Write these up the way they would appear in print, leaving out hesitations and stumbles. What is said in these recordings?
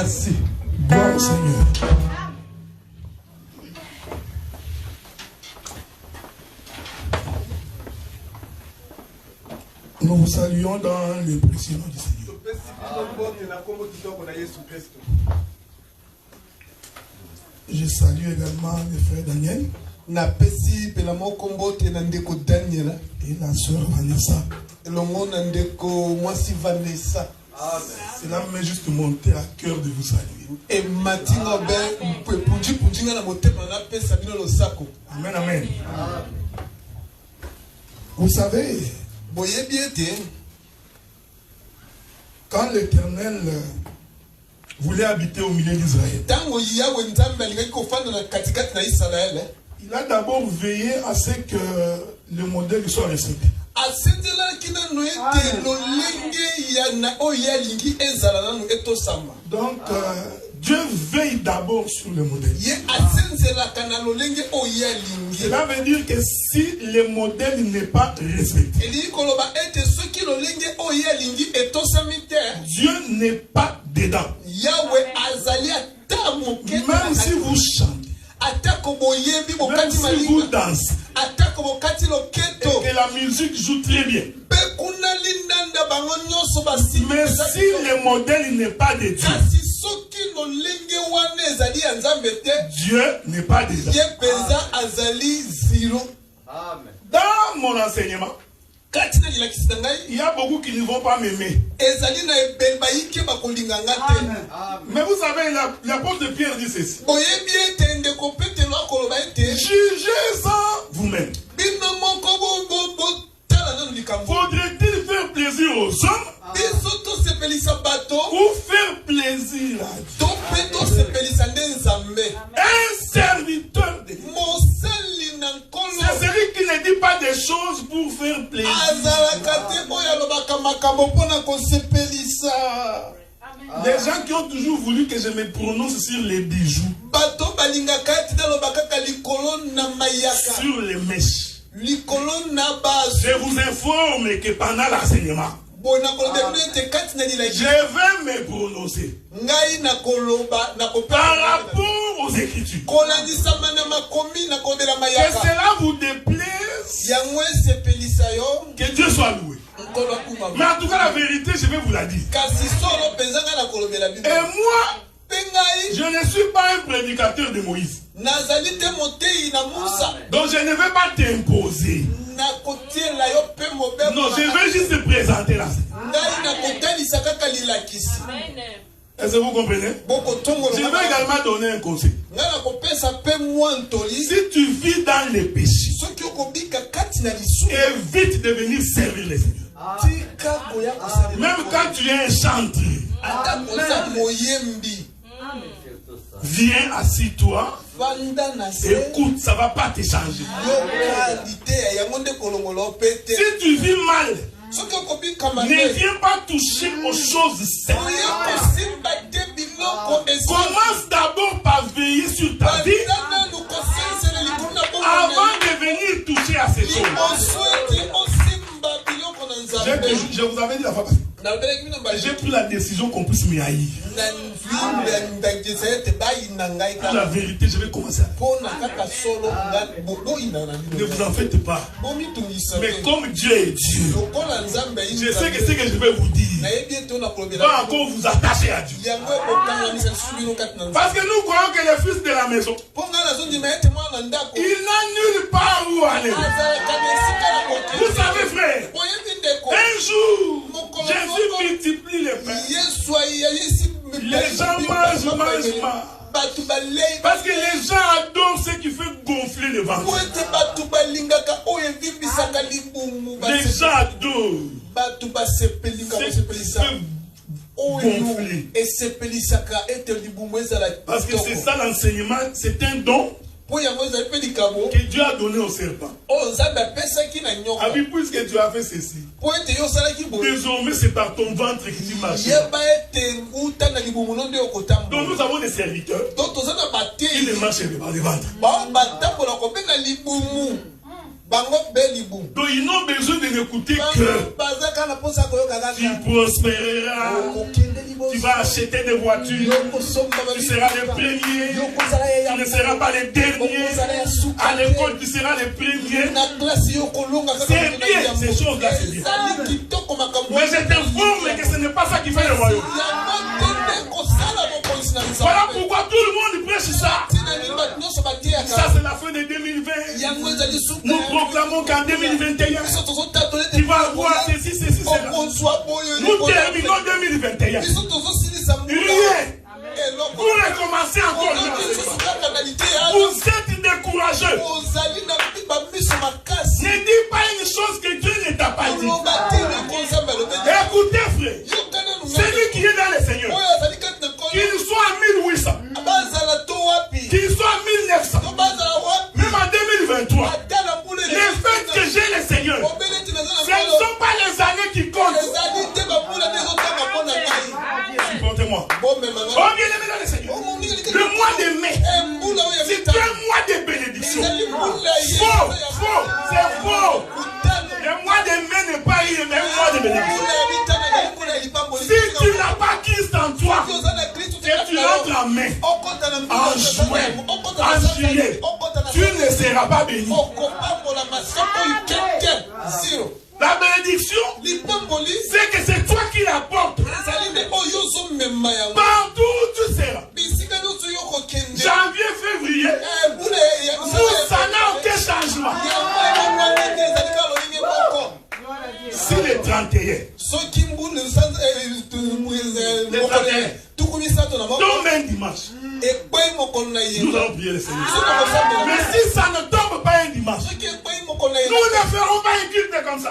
Merci. Gloire au Seigneur. Nous vous saluons dans le précieux nom du Seigneur. Je salue également le frère Daniel et la soeur Vanessa. Cela me juste monté à cœur de vous saluer. Amen, amen. Vous savez, quand l'Éternel voulait habiter au milieu d'Israël, il a d'abord veillé à ce que le modèle soit respecté. Donc, Dieu veille d'abord sur le modèle. Cela veut dire que si le modèle n'est pas respecté, Dieu n'est pas dedans. Même si vous chantez, même si vous dansez, et que la musique joue très bien, mais si le modèle n'est pas de Dieu, Dieu n'est pas dedans. Dans mon enseignement, il y a beaucoup qui ne vont pas m'aimer. Mais vous savez, l'apôtre Pierre dit ceci: jugez-en vous-même. Faudrait-il faire plaisir aux hommes ou faire plaisir à Dieu? Un serviteur de Dieu, c'est celui qui ne dit pas des choses pour faire plaisir. Les gens qui ont toujours voulu que je me prononce sur les bijoux, sur les mèches, je vous informe que pendant l'enseignement, je vais me prononcer par rapport aux Écritures. Que cela vous déplaise, que Dieu soit loué. Mais en tout cas, la vérité, je vais vous la dire. Et moi, je ne suis pas un prédicateur de Moïse. Donc je ne vais pas t'imposer. Non, je vais juste te présenter là. Est-ce que vous comprenez? Je vais également donner un conseil. Si tu vis dans les péchés, évite de venir servir les seigneurs. Même quand tu es un chantier, viens, assis-toi, écoute, ça ne va pas te changer. Si tu vis mal, ne viens pas toucher aux choses saines. Commence d'abord par veiller sur ta vie avant de venir toucher à ces choses. Je vous avais dit la fois passée, j'ai pris la décision qu'on puisse me haïr. La vérité, je vais commencer. Ne vous en faites pas. Mais comme Dieu est Dieu, je sais que ce que je vais vous dire va encore vous attacher à Dieu. Parce que nous croyons que le fils de la maison, il n'a nulle part où aller. Vous savez, frère, un jour, Jésus multiplie les pains. Les gens mangent. Parce que les gens adorent ce qui fait gonfler le ventre. Les gens adorent ce qui fait gonfler. Parce que c'est ça l'enseignement, c'est un don que Dieu a donné au serpent. Puisque tu as fait ceci, désormais c'est par ton ventre que tu marches. Donc nous avons des serviteurs qui ne marchent pas par le ventre. Donc ils n'ont besoin de n'écouter que tu prospéreras Tu vas acheter des voitures. Tu seras le premier. Tu ne seras pas le dernier. À l'école, tu seras le premier. C'est bien, ces choses-là, c'est bien. Mais je t'informe que ce n'est pas ça qui fait le royaume. Voilà pourquoi tout le monde prêche ça. Ça, c'est la fin de 2020. Nous proclamons qu'en 2021, tu vas avoir ceci, cela. Nous terminons 2021. Rien. Pour recommencer encore. Vous êtes décourageux. Ne dis pas une chose que Dieu ne t'a pas dit. Écoutez, frère. Celui qui est dans le Seigneur, qu'il soit en 1800, qu'il soit en 1900, même en 2023, le fait que j'ai le Seigneur, ce ne sont pas les années qui comptent. Supportez-moi. Oh bien aimé dans le Seigneur, le mois de mai, c'est un mois de bénédiction. Faux, c'est faux. Le mois de mai n'est pas le même mois de bénédiction. Si tu n'as pas Christ en toi, et tu rentres en mai, en juin, en juillet, tu ne seras pas béni. La bénédiction, c'est que c'est toi qui l'apportes. Partout où tu seras. Janvier, février, ça n'a aucun changement. Si le 31, tombe un dimanche, nous allons prier le Seigneur. Mais si ça ne tombe pas un dimanche, nous ne ferons pas un culte comme ça.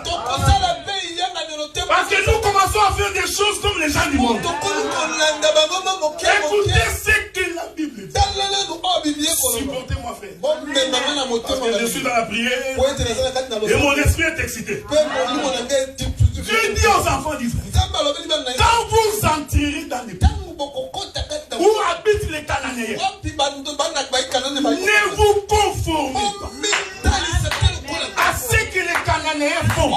Parce que nous commençons à faire des choses comme les gens du monde. Écoutez ce que la Bible dit. Supportez-moi, frère. Parce que je suis dans la prière et mon esprit est excité. Je dis aux enfants d'Israël, quand vous sentirez dans les pays où habitent les Cananéens, ne vous conformez pas à ce que les Cananéens font.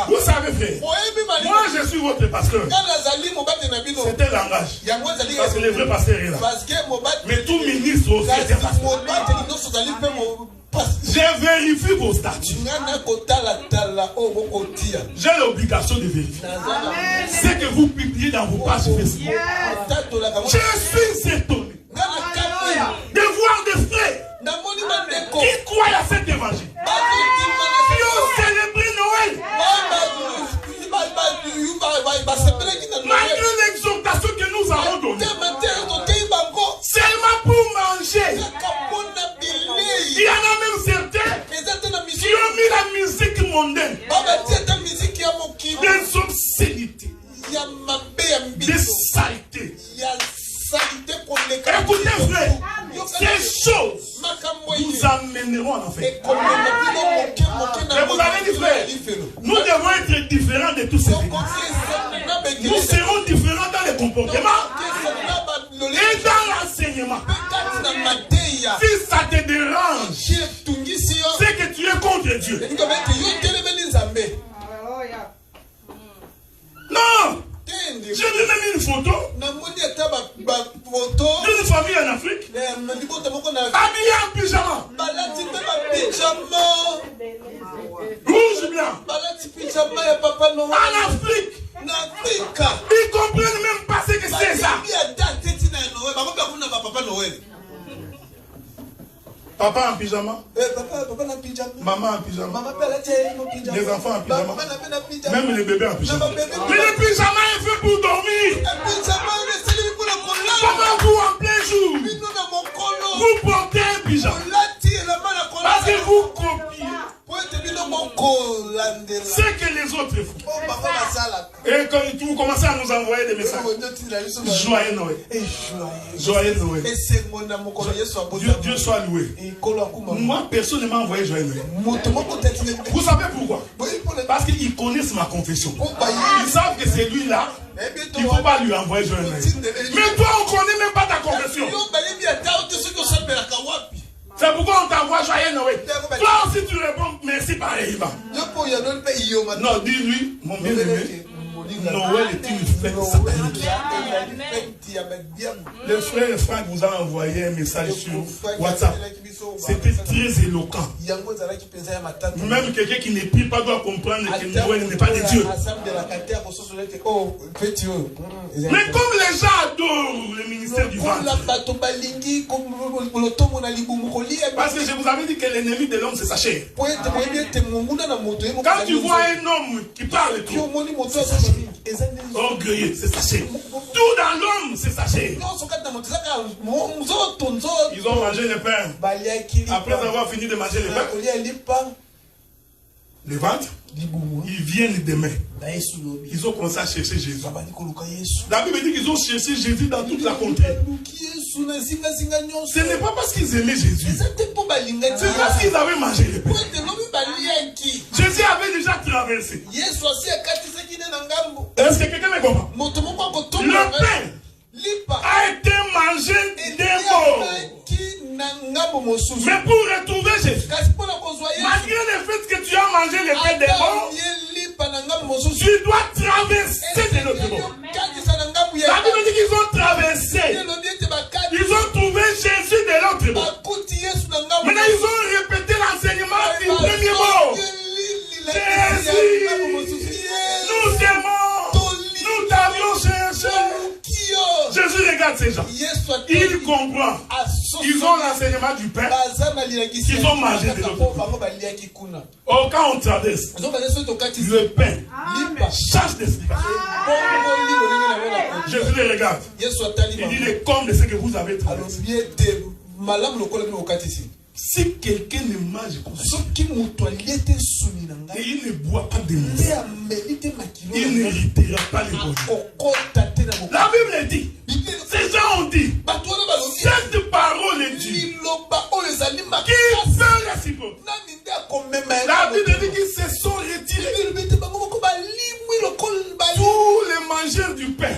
Vous savez, frère, moi je suis votre pasteur. C'est un langage. Parce que le vrai pasteur est là. Mais tout ministre aussi est un pasteur. Je vérifie vos statuts. J'ai l'obligation de vérifier. C'est que vous publiez dans vos pages Facebook. Je suis étonné de voir des frères qui croient à cet évangile, qui ont célébré Noël, malgré l'exhortation que nous avons donnée, seulement pour manger. Il y en a même certains qui ont mis la musique mondaine, des obscénités, des saletés. Écoutez, frère, ces choses nous amèneront en enfer. Et vous avez dit, frère, nous devons être différents de tous ces gens. Nous serons différents dans le comportement et dans l'enseignement. Si ça te dérange, c'est que tu es contre Dieu. Non! J'ai vu même une photo d'une famille en Afrique habillée en pyjama. Rouge blanc. En Afrique. Ils comprennent même pas ce que c'est ça. Papa en pyjama, maman en pyjama, les enfants en pyjama, même les bébés en pyjama. Mais le pyjama est fait pour dormir. Comment vous en plein jour, vous portez un pyjama parce que vous copiez ce que les autres font. Et quand vous commencez à nous envoyer des messages, joyeux Noël. Joyeux Noël. Dieu soit loué. Moi, personne ne m'a envoyé joyeux Noël. Vous savez pourquoi? Parce qu'ils connaissent ma confession. Ils savent que c'est lui-là. Il ne faut pas lui envoyer joyeux Noël. Mais toi, on ne connaît même pas ta confession. C'est pourquoi on t'envoie joyeux Noël. Toi aussi tu réponds merci pareillement. Non, dis-lui, mon bien-aimé, Noël est une fête satanique. Le frère Franck vous a envoyé un message sur WhatsApp. C'était très éloquent. Même quelqu'un qui ne prie pas doit comprendre que Noël n'est pas de Dieu. Mais comme les gens adorent le ministère du ventre, parce que je vous avais dit que l'ennemi de l'homme c'est sa chair. Quand tu vois un homme qui parle trop, c'est sa chair. Orgueilleux, c'est sa chair. Tout dans l'homme, c'est sa chair. Ils ont mangé le pain. Après avoir fini de manger le pain, le ventre, ils viennent demain. Ils ont commencé à chercher Jésus. La Bible dit qu'ils ont cherché Jésus dans toute la contrée. Ce n'est pas parce qu'ils aimaient Jésus. C'est parce qu'ils avaient mangé le pain. Jésus avait déjà traversé. Est-ce que quelqu'un me comprend? Le pain a été mangé des morts. Mais pour retrouver Jésus, malgré le fait que tu as mangé le pain des morts, tu dois traverser de l'autre bord. La Bible dit qu'ils ont traversé. Ils ont trouvé Jésus de l'autre bord. Maintenant ils ont répété l'enseignement du premier mot. Jésus, nous t'aimons, nous t'avions cherché. Jésus regarde ces gens. Il comprend. Ils ont l'enseignement du pain. Ils ont mangé de l'autre. Oh, quand on traverse, le pain change d'explication. Jésus les regarde. Il dit les comptes de ce que vous avez traversé. Si quelqu'un ne mange comme ça, et il ne boit pas de l'eau, il n'héritera pas les bonjours. La Bible dit, ces gens ont dit, cette parole est due, qui peut réciproque. La Bible dit qu'ils se sont retirés. Tous les mangeurs du pain,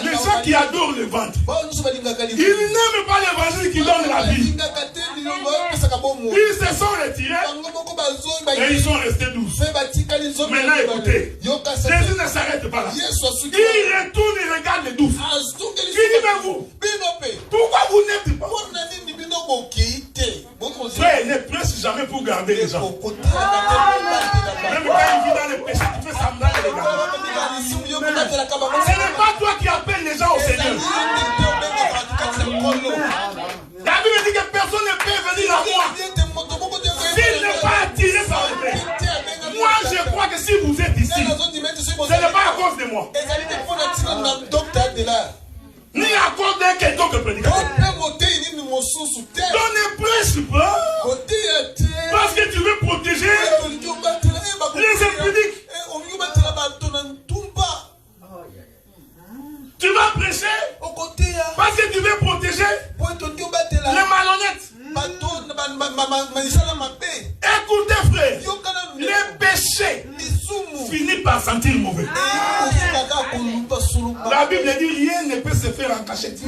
les gens qui adorent le ventre, ils n'aiment pas l'évangile qui donne la vie. Ils se sont retirés et ils sont restés douces. Maintenant écoutez, Jésus ne s'arrête pas là. Il retourne et regarde les douces. Il dit mais vous, pourquoi vous n'êtes pas? Frère, ne presse jamais pour garder les gens. Même quand il vit dans le péché, tu fais semblant de les garder. Ce n'est pas toi qui appelles les gens au Seigneur. La Bible dit que personne ne peut venir à moi s'il n'est pas attiré par le Père. Moi, je crois que si vous êtes ici, ce n'est pas à cause de moi, ni à cause d'un quelconque prédicateur. Donc ne prêche pas parce que tu veux protéger les impudiques. Tu vas prêcher parce que tu veux protéger les malhonnêtes. Écoutez frère, les péchés finissent par sentir mauvais. La Bible dit rien ne peut se faire en cachette. Ça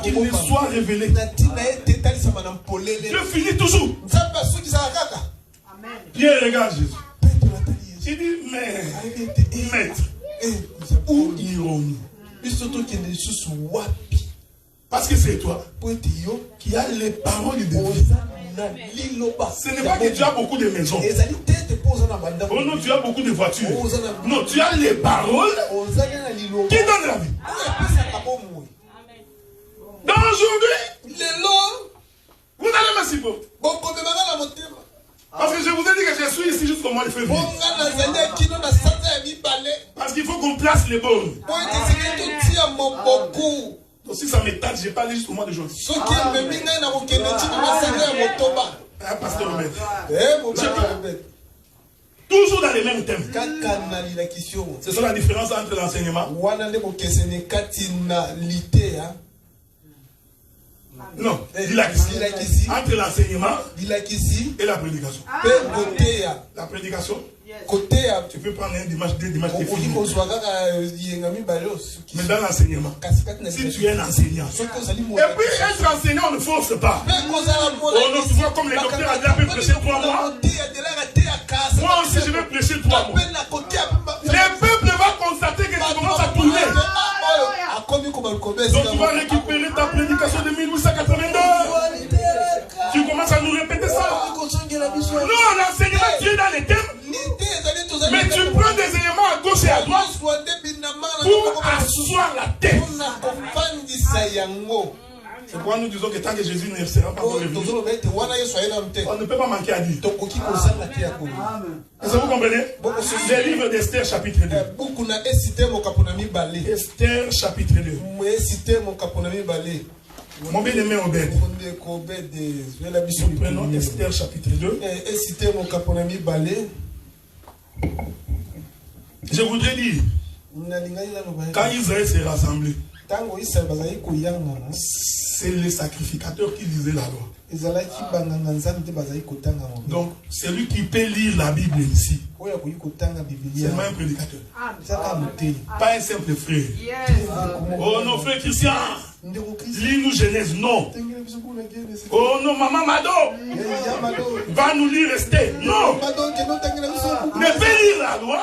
qu'il ne soit révélé. Dieu finit toujours. Pierre regarde Jésus. Il dit mais maître, où irons-nous? Parce que c'est toi qui as les paroles de Dieu. Ce n'est pas que tu as beaucoup de maisons. Oh non, tu as beaucoup de voitures. Non, tu as les paroles qui donnent la vie. Donc aujourd'hui, vous allez me supporter. Parce que je vous ai dit que je suis ici jusqu'au mois de février. Parce qu'il faut qu'on place les bornes. Donc si ça m'étale, je parle jusqu'au mois de juin. Pasteur Robert. Toujours dans les mêmes thèmes. C'est ça la différence entre l'enseignement. Non, entre l'enseignement et la prédication. La prédication, tu peux prendre un dimanche, deux dimanches, t'es fini. Mais dans l'enseignement, si tu es un enseignant, et puis être enseignant, on ne force pas. Oh non, tu vois comme les docteurs a déjà pu prêcher 3 mois. Moi aussi, je vais prêcher 3 mois. C'est pourquoi nous disons que tant que Jésus ne sera pas revenu, on ne peut pas manquer à dire. Est-ce que vous comprenez? Le livre d'Esther chapitre 2. Esther chapitre 2. Mon bien-aimé Obed. Nous prenons Esther chapitre 2. Je voudrais dire, quand Israël s'est rassemblé, c'est le sacrificateur qui lisait la loi. Donc, celui qui peut lire la Bible ici, c'est un prédicateur. Pas un simple frère. Oh non, frère Christian, lis-nous Genèse, non. Oh non, maman Mado, va nous lire Esther, non. Ne peut lire la loi.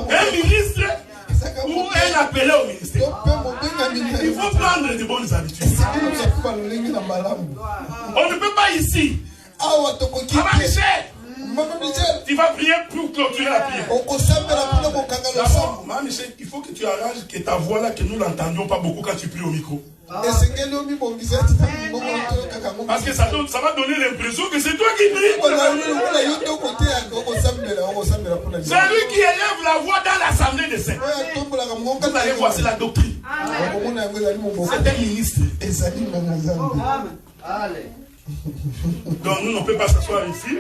Un ministre ou un appelé au ministère. Il faut prendre de bonnes habitudes. On ne peut pas ici. Maman Michel, tu vas prier pour clôturer la prière. D'abord, Maman Michel, il faut que tu arranges que ta voix là, que nous l'entendions pas beaucoup quand tu pries au micro. Parce que ça va donner l'impression que c'est toi qui pries. Celui qui élève la voix dans l'assemblée des saints. Vous allez voir, c'est la doctrine. C'est un ministre. Donc nous ne pouvons pas s'asseoir ici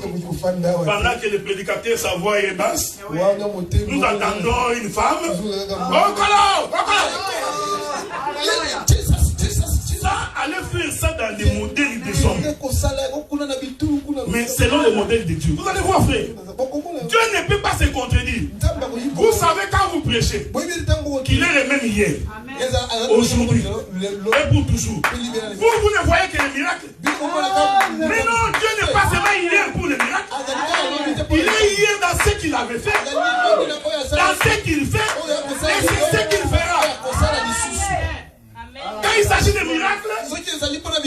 pendant que le prédicateur, sa voix est basse. Nous attendons une femme. Ça, allez faire ça dans des modèles des hommes. Mais selon le modèle de Dieu. Vous allez voir, frère. Dieu ne peut pas se contredire. Vous savez quand vous prêchez qu'il est le même hier, aujourd'hui et pour toujours. Vous ne voyez que les miracles. Mais non, Dieu n'est pas seulement hier pour les miracles. Il est hier dans ce qu'il avait fait, dans ce qu'il fait, et c'est ce qu'il fera. Quand il s'agit de miracles,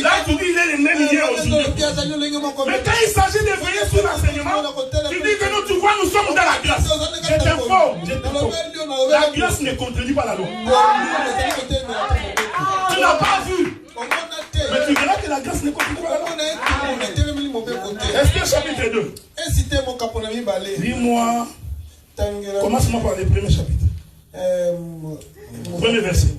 là tu dis il est le même hier aujourd'hui. Mais quand il s'agit de veiller sur l'enseignement, tu dis que nous, tu vois, nous sommes dans la grâce. Je t'informe. La grâce ne contredit pas la loi. Tu n'as pas vu. Mais tu verras que la grâce ne contredit pas la loi. Esther chapitre 2. Dis-moi. Commence-moi par le premier chapitre. Premier verset.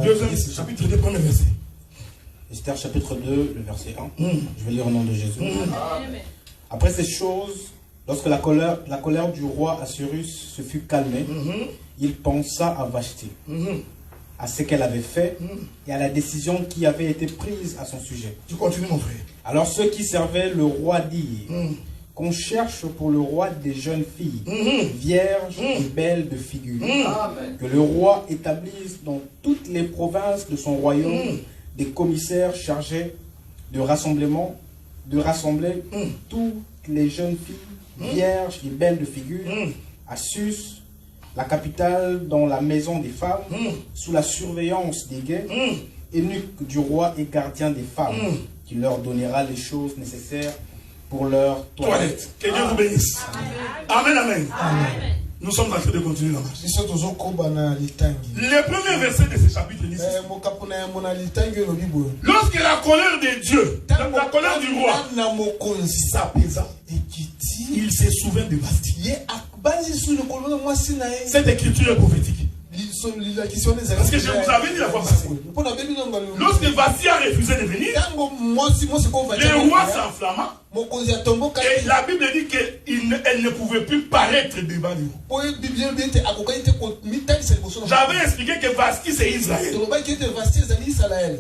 Deuxième chapitre 2, premier verset. Esther chapitre 2, le verset 1. Je vais lire au nom de Jésus. Après ces choses, lorsque la colère du roi Assyrus se fut calmée, il pensa à Vashti, à ce qu'elle avait fait et à la décision qui avait été prise à son sujet. Tu continues, mon frère. Alors ceux qui servaient le roi dirent qu'on cherche pour le roi des jeunes filles, vierges et belles de figure, que le roi établisse dans toutes les provinces de son royaume des commissaires chargés de rassembler toutes les jeunes filles, vierges et belles de figure, à Sus, la capitale, dans la maison des femmes, sous la surveillance des guets, eunuque du roi et gardien des femmes, qui leur donnera les choses nécessaires pour leur toilette. Que Dieu vous bénisse. Amen, amen. Nous sommes en train de continuer la marche. Le premier verset de ce chapitre dit lorsque la colère de Dieu, la colère du roi, s'apaisa, il se souvient de Vashti. Cette écriture est prophétique. Parce que je vous avais dit la fois passée. Lorsque Vashti a refusé de venir, le roi s'enflamma. Et la Bible dit qu'elle ne pouvait plus paraître devant lui. J'avais expliqué que Vashti c'est Israël.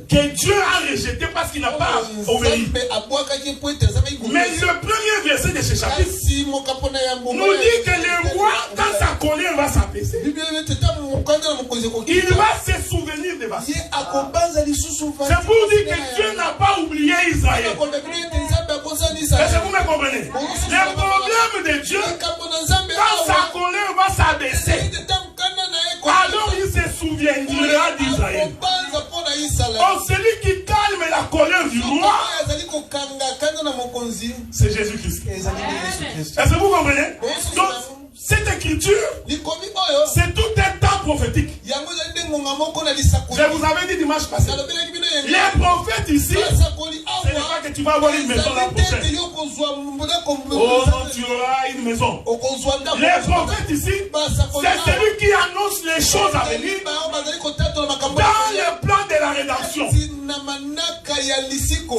Que Dieu a rejeté parce qu'il n'a pas obéi. Mais le premier verset de ce chapitre nous dit que le roi, quand sa colère va s'apaiser, il va se souvenir de Vashti. C'est pour dire que Dieu n'a pas oublié Israël. Est-ce que vous me comprenez? Le problème de Dieu, quand sa colère va s'abaisser, alors il se souviendra d'Israël. Oh, celui qui calme la colère du roi, c'est Jésus-Christ. Est-ce que vous comprenez? Donc, cette écriture, c'est tout un temps prophétique. Je vous avais dit dimanche passé. Les prophètes ici, ce n'est pas que tu vas avoir une maison la prochaine. Oh non, tu auras une maison. Les prophètes ici, c'est celui qui annonce les choses à venir dans le plan de la rédemption.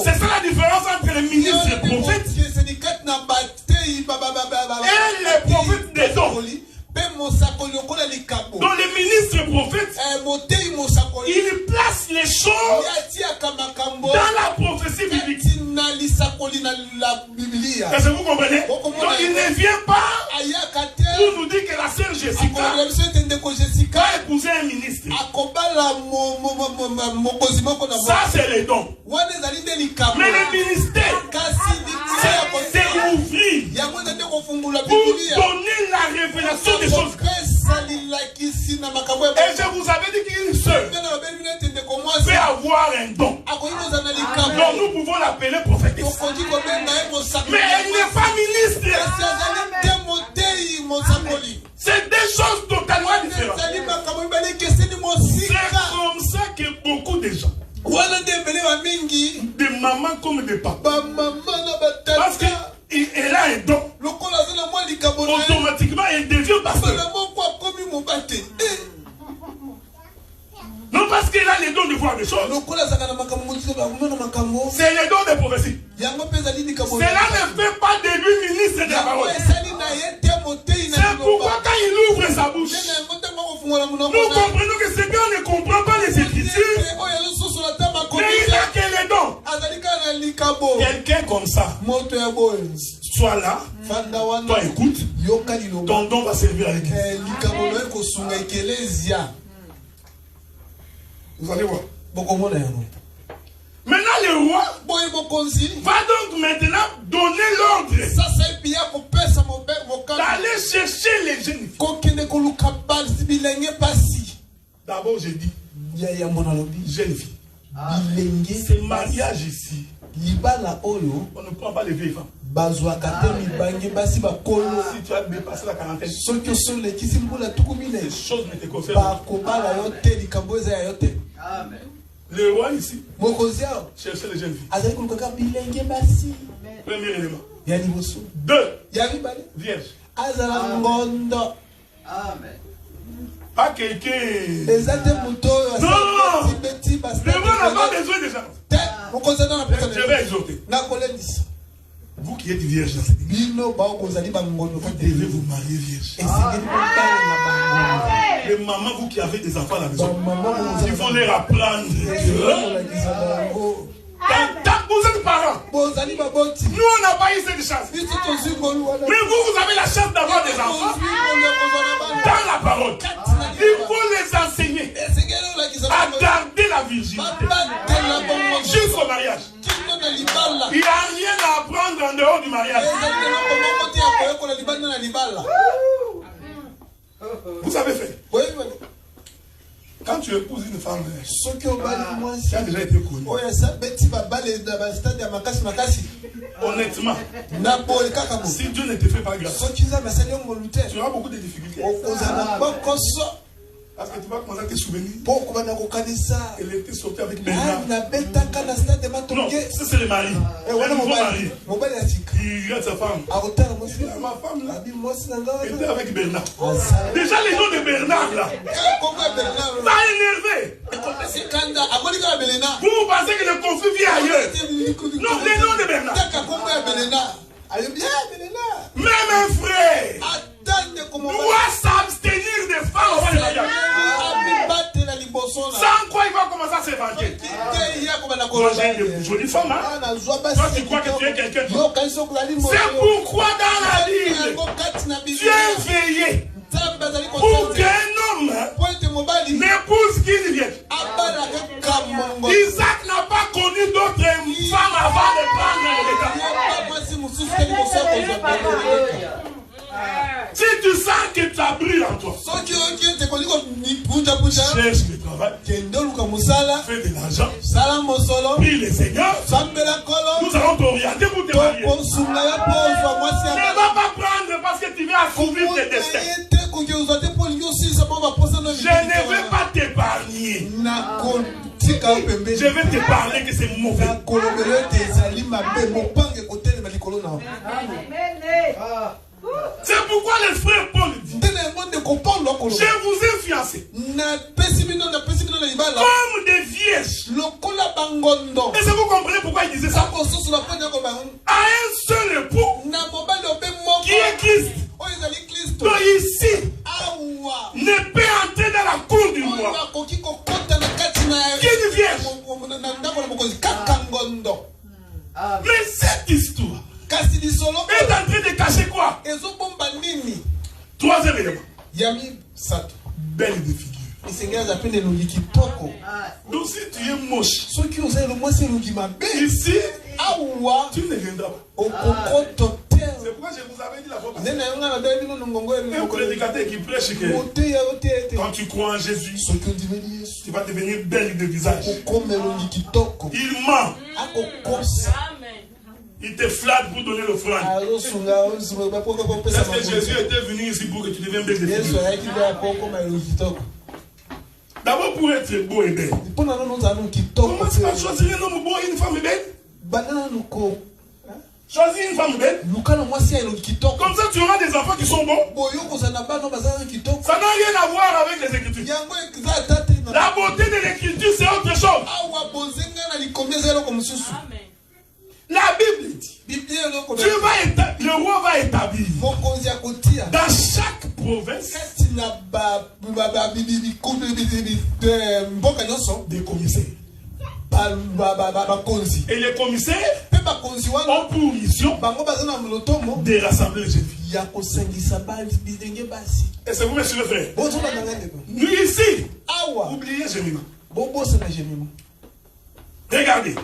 C'est ça la différence entre les ministres et les prophètes et les prophètes des hommes. Dans les ministres prophètes, ils placent les choses dans la prophétie biblique. Est-ce que vous comprenez? Donc il ne vient pas pour nous dire que la sœur Jessica va épouser un ministre. Ça c'est les dons. Mais le ministère, c'est ouvrir pour donner la révélation des choses. Et je vous avais dit qu'une sœur peut avoir un don. Donc nous pouvons l'appeler prophétesse. Mais elle n'est pas ministre. C'est des choses totalement différentes. C'est comme ça que beaucoup de gens, de mamans comme de papas, parce qu'elle a un don, automatiquement elle devient pasteur. Non, parce qu'elle a les dons de voir des choses. C'est les dons de prophétie. Cela ne fait pas de lui ministre de la parole. C'est pourquoi quand il ouvre sa bouche, nous comprenons que ce gars ne comprend pas les Écritures, mais il a que les dons. Quelqu'un comme ça, soit là, toi écoute, ton don va servir à l'église. Vous allez voir. Maintenant le roi va donc maintenant donner l'ordre d'aller chercher les jeunes filles. D'abord j'ai dit jeunes filles. Ce mariage ici, on ne prend pas les vieilles femmes. Si tu as dépassé la quarantaine, les choses ne te concernent pas. Le roi ici cherchait les jeunes filles. Premier élément. 2. Vierge. Pas quelqu'un. Non. Le roi n'a pas besoin de gens. Je vais exhorter. Vous qui êtes vierge, vous devez vous marier vierge. Les mamans, vous qui avez des enfants à la maison, il faut les apprendre. Vous êtes parents. Nous, on n'a pas eu cette chance. Mais vous avez la chance d'avoir des enfants dans la parole. Il faut les enseigner à garder la virginité jusqu'au mariage. Il n'y a rien à apprendre en dehors du mariage. Vous avez fait. Quand tu épouses une femme qui a déjà été connue, honnêtement, si Dieu ne te fait pas grâce, tu auras beaucoup de difficultés. Parce que tu vas commencer à te souvenir. Elle était sortie avec Bernard. Non, ça c'est le mari. Le nouveau mari. Il regarde sa femme. Ma femme là, était avec Bernard. Déjà les noms de Bernard là, ça a énervé. Vous pensez que le conflit vient ailleurs. Non, les noms de Bernard. Même un frère doit s'abstenir des femmes avant le mariage. Sans quoi il va commencer à s'évanger. Moi j'ai une jolie femme, hein? Toi tu crois que tu es quelqu'un d'autre. C'est pourquoi dans la Bible, Dieu veillait pour qu'un homme n'épouse qu'une vierge. Isaac n'a pas connu d'autres femmes avant de prendre le regard. Si tu sens que tu as brûlé en toi, cherche le travail, fais de l'argent, prie le Seigneur, nous allons t'orienter pour te marier. Ne va pas prendre parce que tu veux assouvir tes destins. Je Je vais te parler que c'est mauvais. C'est pourquoi le frère Paul dit, je vous ai fiancé comme des vierges. Et c'est vous comprenez pourquoi il disait ça? À un seul époux qui est Christ. Donc ici, ne peut entrer dans la cour du roi qu'une vierge. Mais cette histoire est en train de cacher quoi? Troisième élément. Belle de figure. Donc si tu es moche, ici, tu ne viendras pas. C'est pourquoi je vous avais dit la fois passée. Un prédicateur qui prêche que quand tu crois en Jésus, tu vas devenir belle de visage. Il ment. Il te flatte pour donner l'offrande. Est-ce que Jésus était venu ici pour que tu deviennes belle de figure? D'abord pour être beau et belle. Comment tu vas choisir un homme beau et une femme belle? Choisis une femme belle. Comme ça tu auras des enfants qui sont bons. Ça n'a rien à voir avec les Écritures. La beauté de l'Écriture c'est autre chose. La Bible dit, le roi va établir dans chaque province des commissaires. Et les commissaires ont pour mission de rassembler les jeunes filles. Est-ce que vous me suivez, frère? Nous ici, oubliez Gémima. Regardez,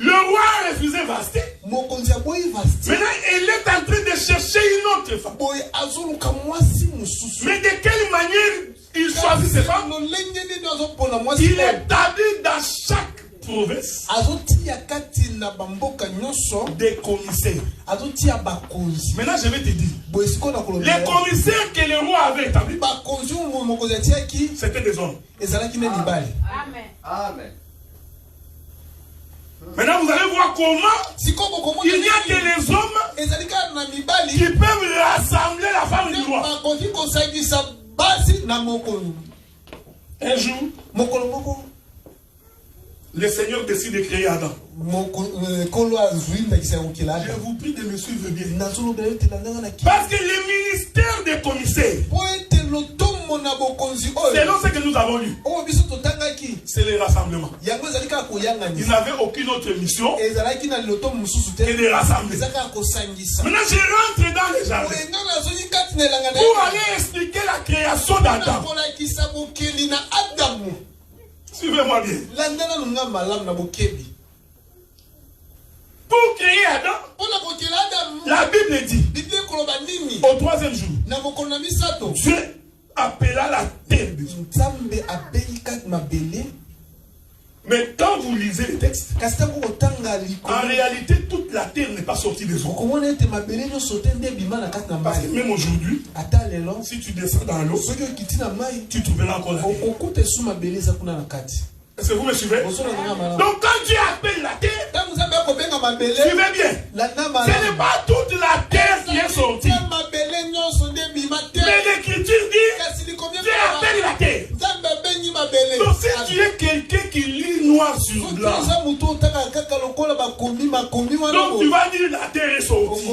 le roi a refusé Vasté. Maintenant, il est en train de chercher une autre femme. Mais de quelle manière il choisit ces femmes? Il établit dans chaque province des commissaires. Maintenant, je vais te dire, les commissaires que le roi avait établis, c'était des hommes. Amen. Maintenant, vous allez voir comment il n'y a que les hommes qui peuvent rassembler la femme du roi. Un jour, le Seigneur décide de créer Adam. Je vous prie de me suivre bien. Parce que le ministère des commissaires, selon ce que nous avons lu, c'est le rassemblement. Ils n'avaient aucune autre mission que de rassembler. Maintenant, je rentre dans les jardins pour aller expliquer la création d'Adam. Suivez-moi bien. Pour créer Adam, la Bible dit, au troisième jour, Dieu appela la terre de Dieu. Mais quand vous lisez les textes, en réalité, toute la terre n'est pas sortie des eaux. Parce que même aujourd'hui, si tu descends dans l'eau, tu trouveras encore la terre. Est-ce que vous me suivez? Donc quand Dieu appelle la terre, suivez bien, ce n'est pas toute la terre qui est sortie. Mais l'Écriture dit, Dieu appelle la terre. Donc si tu es quelqu'un qui lit noir sur blanc, donc tu vas dire la terre est sortie.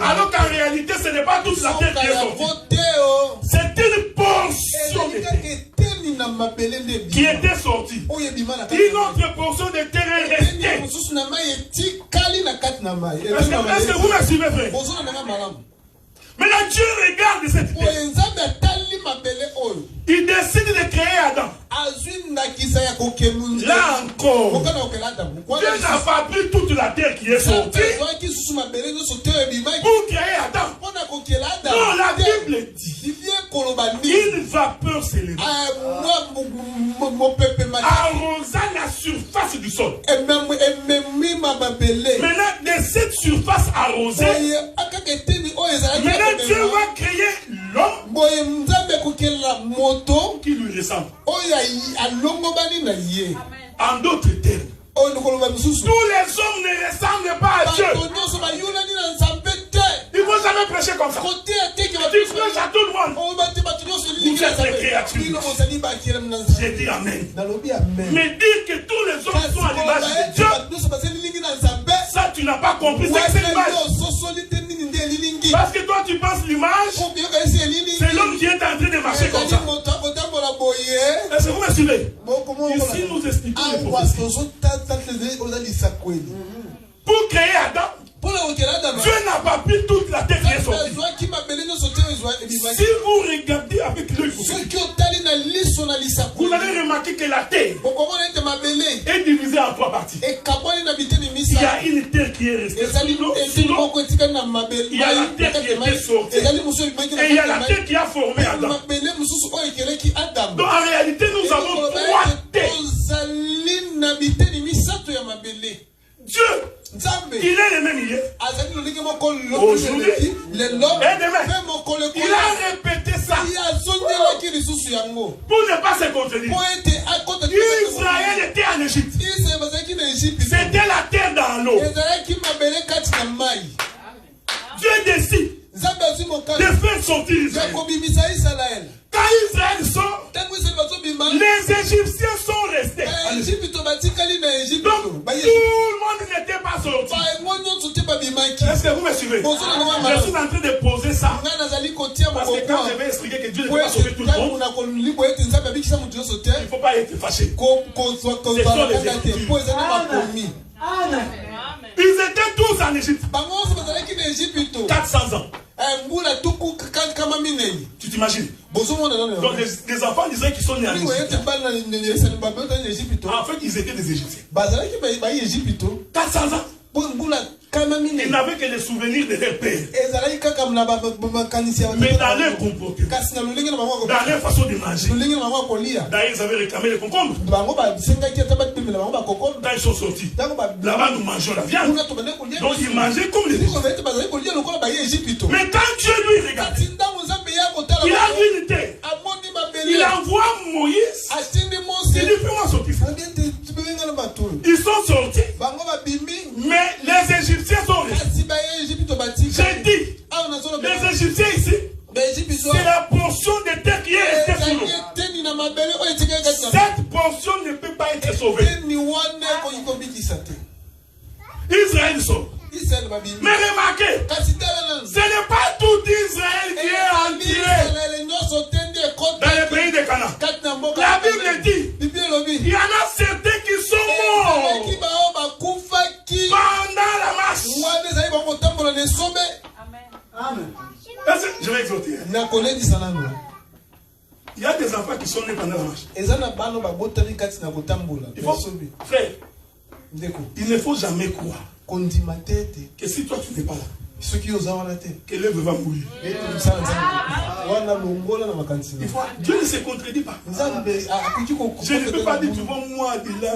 Alors qu'en réalité ce n'est pas toute la terre qui est sortie. C'est une portion de terre qui était sortie. Une autre portion de terre est restée. Est-ce que vous me suivez, frère? Maintenant Dieu regarde cette terre. Il décide de créer Adam. Là encore, Dieu n'a pas pris toute la terre qui est sortie pour créer Adam. Non, la Bible dit, une vapeur s'élève, arrosant la surface du sol. Maintenant, de cette surface arrosée, maintenant Dieu va créer l'homme qui lui ressemble. En d'autres termes, tous les hommes ne ressemblent pas à Dieu. Il ne faut jamais prêcher comme ça. Tu prêches à tout le monde. Vous êtes les créatures. J'ai dit Amen. Mais dire que tous les hommes sont à l'image de Dieu, ça tu n'as pas compris. C'est que c'est l'image. Parce que toi tu penses l'image, c'est l'homme qui est en train de marcher comme ça. Est-ce que vous me suivez? Ici nous expliquons les prophéties. Pour créer Adam, Dieu n'a pas pris toute la terre qui est sortie. Si vous regardez avec l'œil, vous allez remarquer que la terre est divisée en 3 parties. Il y a une terre qui est restée sous l'eau, il y a la terre qui était sortie, et il y a la terre qui a formé Adam. Donc en réalité, nous avons 3 terres. Dieu, il est le même hier, aujourd'hui et demain. Il a répété ça pour ne pas se contredire. Israël était en Égypte. C'était la terre dans l'eau. Dieu décide de faire sortir Israël. Quand Israël sort, les Égyptiens sont restés. Donc, tout le monde n'était pas sorti. Est-ce que vous me suivez? Je suis en train de poser ça. Parce que quand je vais expliquer que Dieu ne peut pas sauver tout le monde, il ne faut pas être fâché. Ce sont les Écritures. Ils étaient tous en Égypte. 400 ans. Tu t'imagines? Donc les enfants d'Israël qui sont nés en Égypte, en fait ils étaient des Égyptiens. 400 ans. Ils n'avaient que les souvenirs de leur père. Mais dans leur comportement, dans leur façon de manger, d'ailleurs ils avaient réclamé les concombres. Quand ils sont sortis, là-bas nous mangeons la viande. Donc ils mangeaient comme les Égyptiens. Mais quand Dieu lui regarde, il a vu une terre. Il envoie Moïse. Il dit fais-moi sortir. Ils sont sortis. Mais les Égyptiens sont restés. J'ai dit, les Égyptiens ici, c'est la portion de terre qui est restée sous l'eau. Cette portion ne peut pas être sauvée. Israël sort. Mais remarquez, ce n'est pas tout Israël qui est entré dans le pays de Canaan. La Bible dit, il y en a certains qui sont morts pendant la marche. Amen. Je vais exhorter. Il y a des enfants qui sont nés pendant la marche. Il faut, frère, il ne faut jamais croire que si toi tu n'es pas là, que l'œuvre va mourir. Dieu ne se contredit pas. Je ne peux pas dire tu vois moi de là.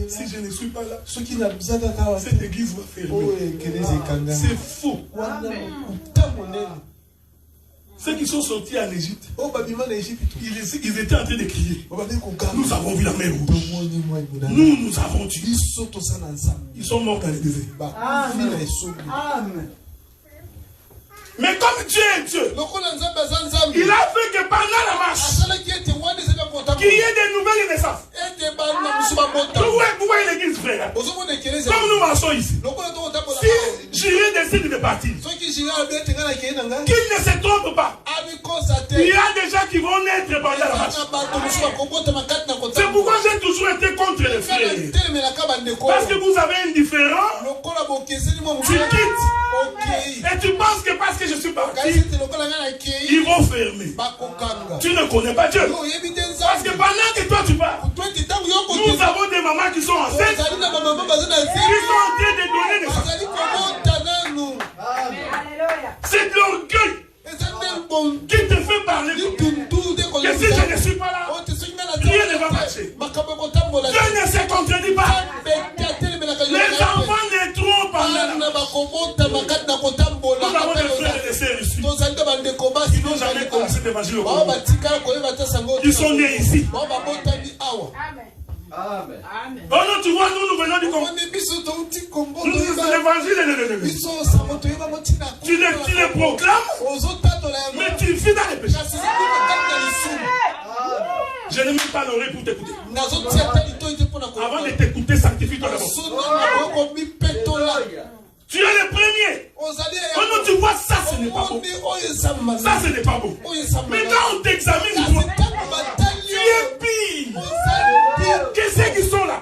Si je ne suis pas là, cette église va fermer. C'est faux. Ceux qui sont sortis en Égypte, ils étaient en train de crier. Nous avons vu la mer rouge. Nous avons tué. Ils sont morts dans le désert. Amen. Mais comme Dieu est Dieu, il a fait que pendant la marche, qu'il y ait des nouvelles naissances. Vous voyez l'église, frère. Comme nous marchons ici, si j'irai décide de partir, qu'il ne se trompe pas. Il y a des gens qui vont naître pendant la marche. C'est pourquoi j'ai toujours été contre les frères. Parce que vous avez un différent, tu quittes. Et tu penses que parce que je suis parti, ils vont fermer. Tu ne connais pas Dieu. Parce que pendant que toi tu pars, nous avons des mamans qui sont enceintes, qui sont en train de donner des naissance. C'est de l'orgueil qui te fait parler. Que si je ne suis pas là, rien ne va marcher. Dieu ne se contredit pas. Les enfants ne trompent pas. Nous avons des frères et des sœurs ici qui n'ont jamais commencé de l'évangile au Congo. Ils sont nés ici. Amen. Oh non, tu vois, nous venons du Congo. L'évangile, tu les proclames, mais tu vis dans les péchés. Je n'ai même pas l'oreille pour t'écouter. Avant de t'écouter, sanctifie-toi d'abord. Tu es le premier. Oh non, tu vois, ça, ce n'est pas beau. Ça, ce n'est pas beau. Mais quand on t'examine, tu es pire. Qu'est-ce qu'ils sont là?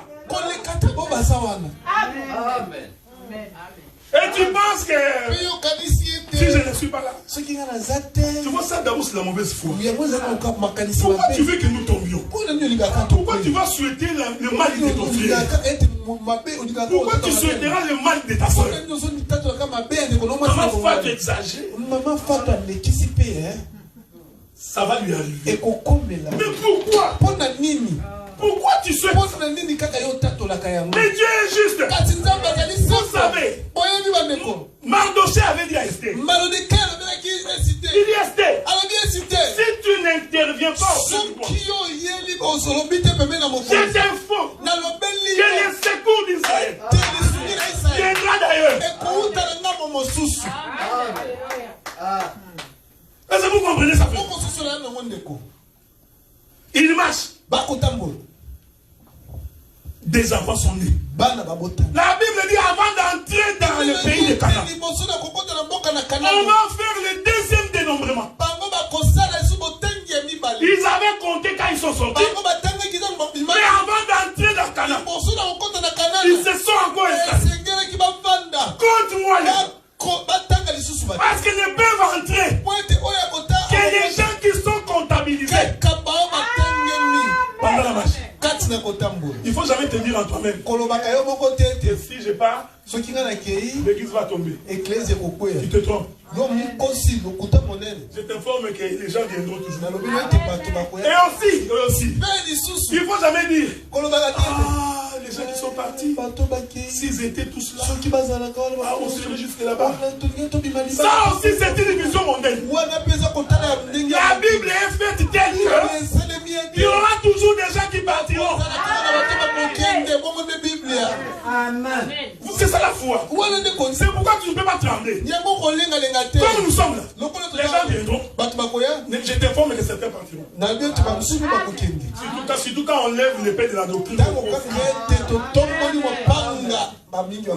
Amen. Et tu penses que si je ne suis pas là, tu vois ça d'abord c'est la mauvaise foi. Pourquoi tu veux que nous tombions? Pourquoi tu vas souhaiter le mal de ton frère? Pourquoi tu souhaiteras le mal de ta soeur? Maman foi, tu exagères. Ça va lui arriver. Mais pourquoi? Pourquoi tu souhaites? Mais Dieu est juste. Vous savez, Mardoché avait dit à Esther. Il dit Esther, si tu n'interviens pas auprès de moi, c'est un faux que les secours d'Israël viendra d'ailleurs. Est-ce que vous comprenez ça? Il marche. Des enfants sont nés. La Bible dit avant d'entrer dans le pays de Canaan, on va faire le deuxième dénombrement. Ils avaient compté quand ils sont sortis. Mais avant d'entrer dans Canaan, ils se sont encore installés. Contre-moi les gens. Parce qu'ils ne peuvent entrer que les gens qui sont comptabilisés pendant la marche. Il ne faut jamais te dire en toi-même que si je pars, l'église va tomber. Tu te trompes. Je t'informe que les gens viendront toujours. Et aussi, il ne faut jamais dire les gens qui sont partis, s'ils étaient tous là, on serait jusque là-bas. Ça aussi, c'est une vision mondaine. La Bible est faite telle qu'il y aura toujours des gens qui partiront. Amen. C'est ça la foi. C'est pourquoi tu ne peux pas trembler. Comme nous sommes là, les gens viendront. Je t'informe que certains partiront. Surtout quand on lève l'épée de la doctrine.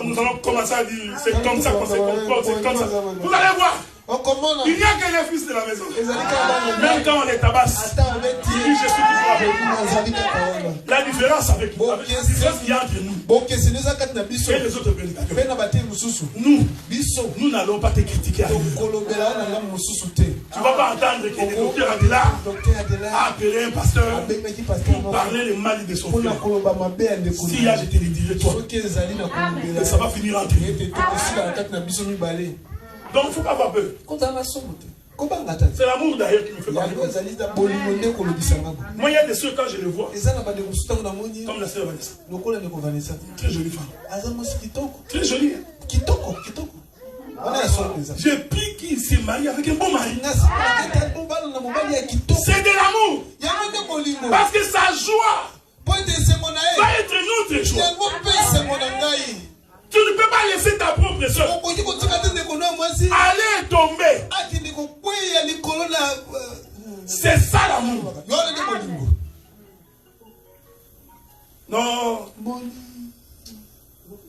Nous allons commencer à dire c'est comme ça qu'on se comporte, c'est comme ça. Vous allez voir. Il n'y a que les fils de la maison. Même quand on les tabasse, il dit je suis toujours avec vous. La différence avec nous, la différence qu'il y a entre nous et les autres prédicateurs, nous n'allons pas te critiquer. Tu ne vas pas entendre que le docteur Adela a appelé un pasteur pour parler le mal de son frère. Si là je te le dirai toi, et ça va finir entre nous. Donc il ne faut pas avoir peur. C'est l'amour d'ailleurs qui me fait parler. Moi il y a des soeurs quand je les vois, comme la sœur Vanessa, très jolie femme, très jolie. Je prie qu'il se marie avec un bon mari. C'est de l'amour. Parce que sa joie va être notre joie. Tu ne peux pas laisser ta propre soeur aller tomber. C'est ça l'amour. Non.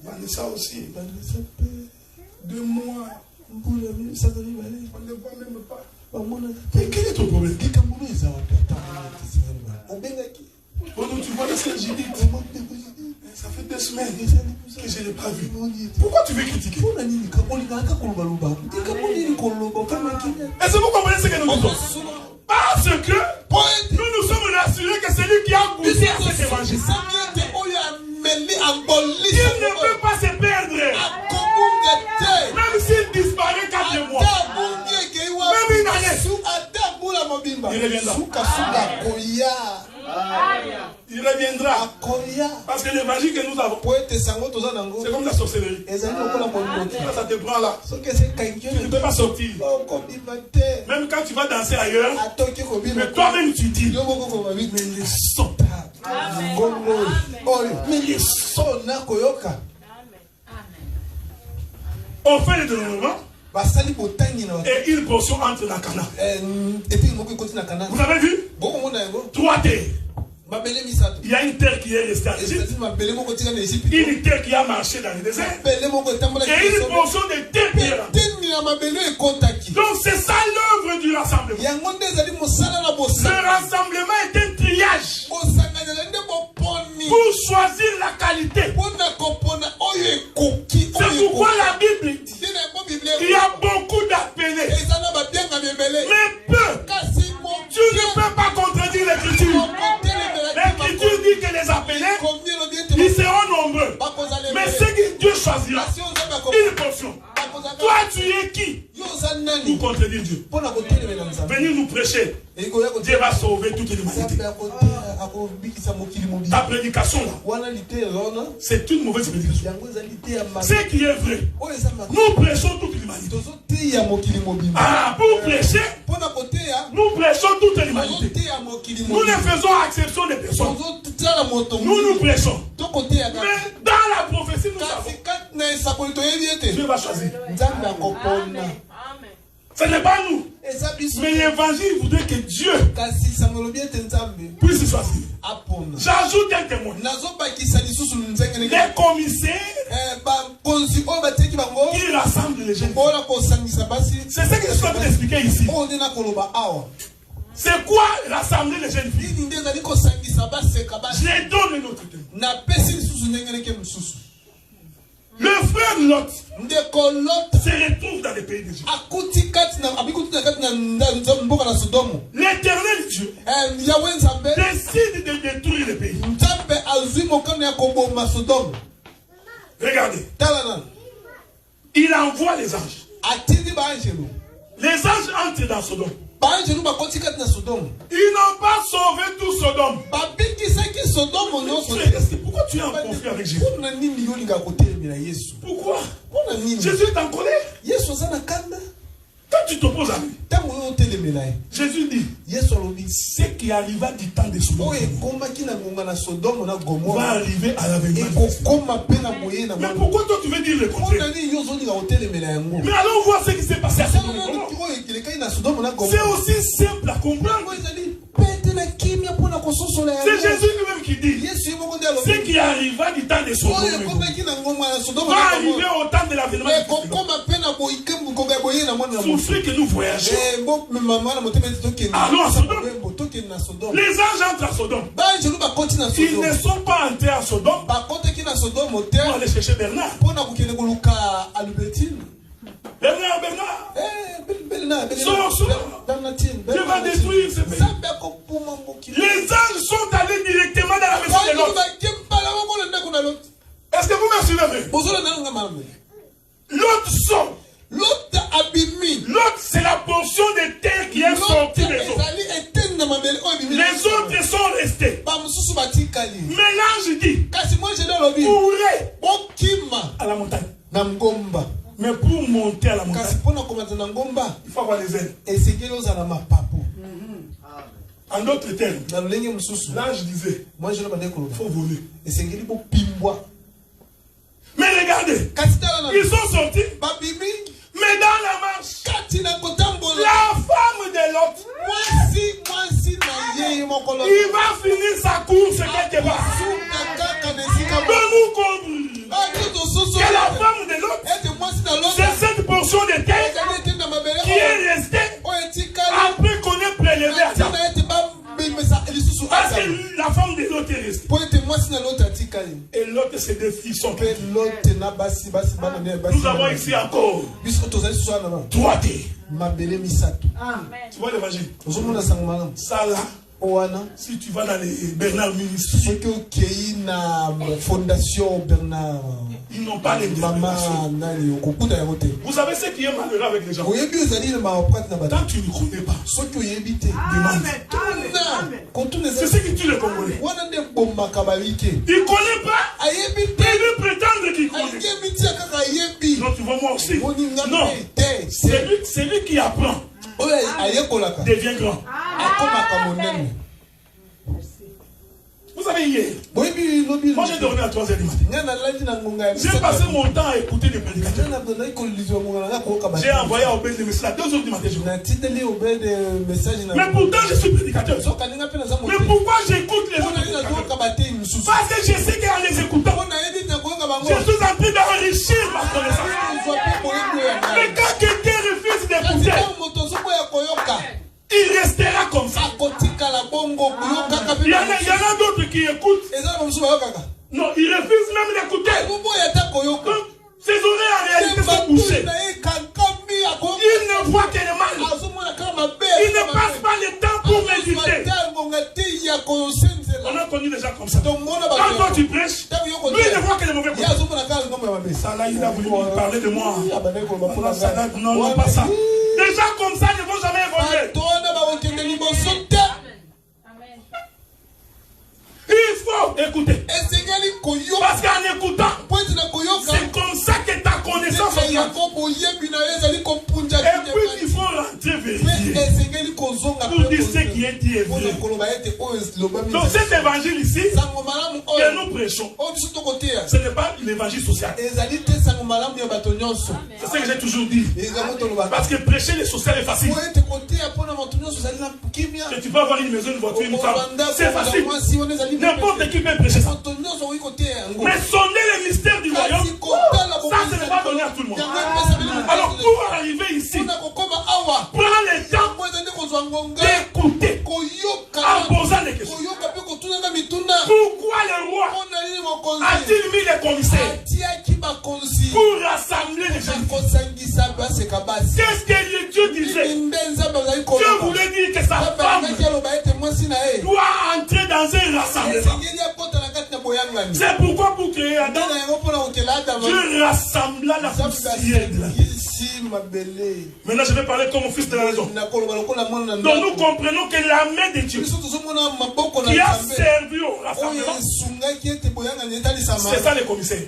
Vanessa aussi. 2 mois. On ne le voit même pas. Mais quel est ton problème? Pendant tu vois la sœur Judith, ça fait 2 semaines que je ne l'ai pas vu. Pourquoi tu veux critiquer? Est-ce que vous comprenez ce que nous disons? Parce que nous sommes rassurés que c'est lui qui a goûté à cet évangile. Il ne peut pas se perdre. Même s'il disparaît 4 mois, même une année, il reviendra. Il reviendra. Parce que l'évangile que nous avons, c'est comme la sorcellerie. Ça te prend là. Tu ne peux pas sortir. Même quand tu vas danser ailleurs, mais toi-même tu dis, mais les sons. Mais les sons. On fait le dénombrement. Et une portion entre dans Cana. Vous avez vu? 3 terres. Il y a une terre qui est restée en Égypte. Une terre qui a marché dans le désert. Et une portion de terre qui est là. Donc c'est ça l'œuvre du rassemblement. Le rassemblement est un triage pour choisir la qualité. C'est pourquoi la Bible dit il y a beaucoup d'appelés, mais peu. Tu ne peux pas contredire l'Écriture. L'Écriture dit que les appelés, ils seront nombreux. Mais ceux que Dieu choisira, une portion. Toi, tu es qui pour contredire Dieu? Venez nous prêcher. Dieu va sauver toute l'humanité. Ta prédication, c'est une mauvaise prédication. Ce qui est vrai, nous prêchons toute l'humanité. Ah, pour prêcher, nous prêchons toute l'humanité. Nous ne faisons exception des personnes. Nous prêchons. Mais dans la prophétie, nous savons. Dieu va choisir. Ce n'est pas nous. Mais l'évangile voudrait que Dieu puisse choisir. J'ajoute un témoin. Les commissaires qui rassemblent les jeunes. C'est ce que je suis en train d'expliquer ici. C'est quoi rassembler les jeunes filles? Je donne notre témoin. Le frère Lot se retrouve dans les pays d'Égypte. L'éternel Dieu décide de détruire le pays. Regardez. Il envoie les anges. Les anges entrent dans Sodome. Ils n'ont pas sauvé tout Sodome. Pourquoi tu es en conflit avec Jésus? Pourquoi? Jésus est en colère. Quand tu t'opposes à lui, Jésus dit ce qui arriva du temps de Sodome va arriver à l'avenir. Mais pourquoi toi tu veux dire le contraire? Mais allons voir ce qui s'est passé à Sodome. C'est aussi simple à comprendre. C'est Jésus lui-même qui dit ce qui arriva du temps de Sodome va arriver au temps de l'avènement. Souffrir que nous voyageons. Allons à Sodome. Les anges entrent à Sodome. Ils ne sont pas entrés à Sodome pour aller chercher Bernard. Bernard. Dieu va détruire ce pays. Les anges sont allés directement dans la maison de Lot. Est-ce que vous me suivez? L'autre sort. L'autre, c'est la portion de terre qui est sortie des autres. Les autres sont restés. Mais l'ange dit à la montagne. Mais pour monter à la montagne, il faut avoir les ailes. En d'autres termes, l'ange disait il faut voler. Mais regardez, ils sont sortis. Mais dans la marche, la femme de l'autre, il va finir sa course quelque part. Nous comprenons que la femme de l'autre, c'est cette portion de terre qui est restée après qu'on ait prélevé à ça. Parce que la femme de l'autre est restée. Et l'autre, c'est des filles sont. Nous avons ici encore 3 terres. Tu vois l'évangile? Ça là, si tu vas dans les Bernard Ministries, fondation Bernard ils n'ont pas les déterminations. Vous savez ce qui est malheureux avec les gens? Quand tu ne connais pas, demande. C'est ce qui tue les Congolais. Il ne connaît pas. Il veut prétendre qu'il connaît. Non, tu vois moi aussi. Non, c'est lui qui apprend. Devient grand. Vous savez, hier, moi j'ai dormi à 3h du matin. J'ai passé mon temps à écouter des prédicateurs. J'ai envoyé à Obed des messages à 2h du matin. Mais pourtant je suis prédicateur. Mais pourquoi j'écoute les autres? Parce que je sais qu'en les écoutant, je suis en train d'enrichir ma connaissance. Mais quand quelqu'un refuse d'écouter, il restera comme ça. Il y en a d'autres qui écoutent. Non, ils refusent même d'écouter. Ses oreilles en réalité sont bouchées. Il ne voit que le mal. Il ne passe pas le temps pour méditer. On a connu des gens comme ça. Quand toi tu prêches, lui il ne voit que les mauvais côtés. Ça là, il a voulu parler de moi. Non, non, pas ça. Des gens comme ça ne vont jamais évoluer. Il faut écouter. Parce qu'en écoutant, c'est comme ça que ta connaissance augmente. Et puis il faut rentrer vérifier pour dire ce qui est dit est vrai. Donc cet évangile ici que nous prêchons, ce n'est pas l'évangile social. C'est ce que j'ai toujours dit. Parce que prêcher le social est facile. Que tu peux avoir une maison, une voiture, une femme, c'est facile. N'importe qui peut prêcher ça. Mais sonner les mystères du royaume, ça ce n'est pas donné à tout le monde. Alors pour arriver ici, prends le temps d'écouter en posant des questions. Pourquoi le roi a-t-il mis les commissaires pour rassembler les gens? Qu'est-ce que Dieu disait? Dieu voulait dire que sa femme doit entrer dans un rassemblement. C'est pourquoi pour créer Adam, Dieu rassembla la poussière de la terre. Maintenant je vais parler comme fils de la raison. Donc nous comprenons que la main de Dieu qui a servi au rassemblement, c'est ça les commissaires.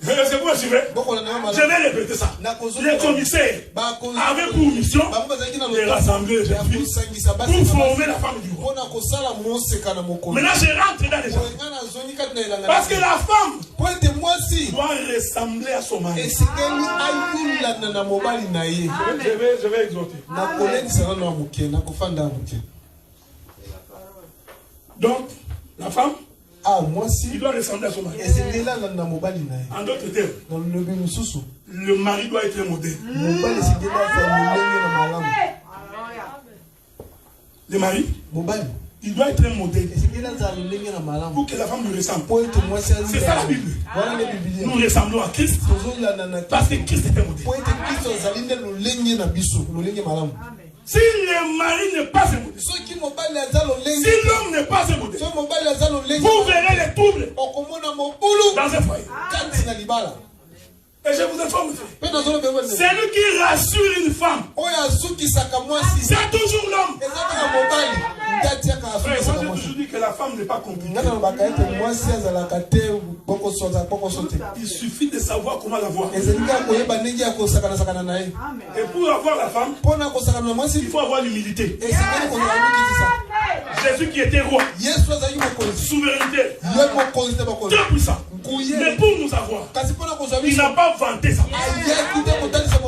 Est-ce que vous me suivez? Je vais répéter ça. Les commissaires avaient pour mission de rassembler les gens pour former la femme du roi. Maintenant je rentre dans les gens. Parce que la femme doit ressembler à son mari. Je vais exhorter. Donc, la femme, il doit ressembler à son mari. En d'autres termes, le mari doit être un modèle. Le mari, il doit être un modèle pour que la femme lui ressemble. C'est ça la Bible. Nous ressemblons à Christ parce que Christ est un modèle. Si le mari n'est pas un modèle, si l'homme n'est pas un modèle, vous verrez les troubles dans un foyer. Et je vous informe, celui qui rassure une femme, c'est toujours l'homme. Moi j'ai toujours dit que la femme n'est pas compliquée. Il suffit de savoir comment la voir. Et pour avoir la femme, il faut avoir l'humilité. Jésus qui était roi, souveraineté, très puissant. Mais pour nous avoir, il n'a pas vanté ça.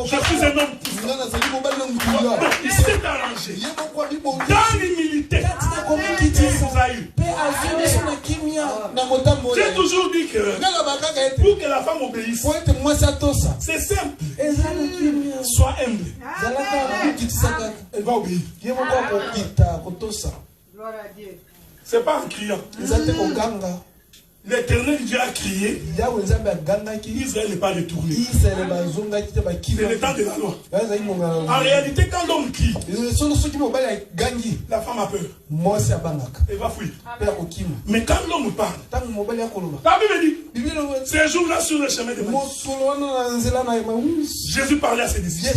Je suis un homme puissant. Il s'est arrangé dans l'humilité. Il vous a eu. J'ai toujours dit que pour que la femme obéisse, c'est simple. Sois humble. Elle va obéir. C'est pas en criant. L'Éternel Dieu a crié. Israël n'est pas retourné. C'est le temps de la loi. En réalité, quand l'homme crie, la femme a peur. Elle va fuir. Mais quand l'homme parle, la Bible dit, ces jours-là sur le chemin de Maïs, Jésus parlait à ses disciples.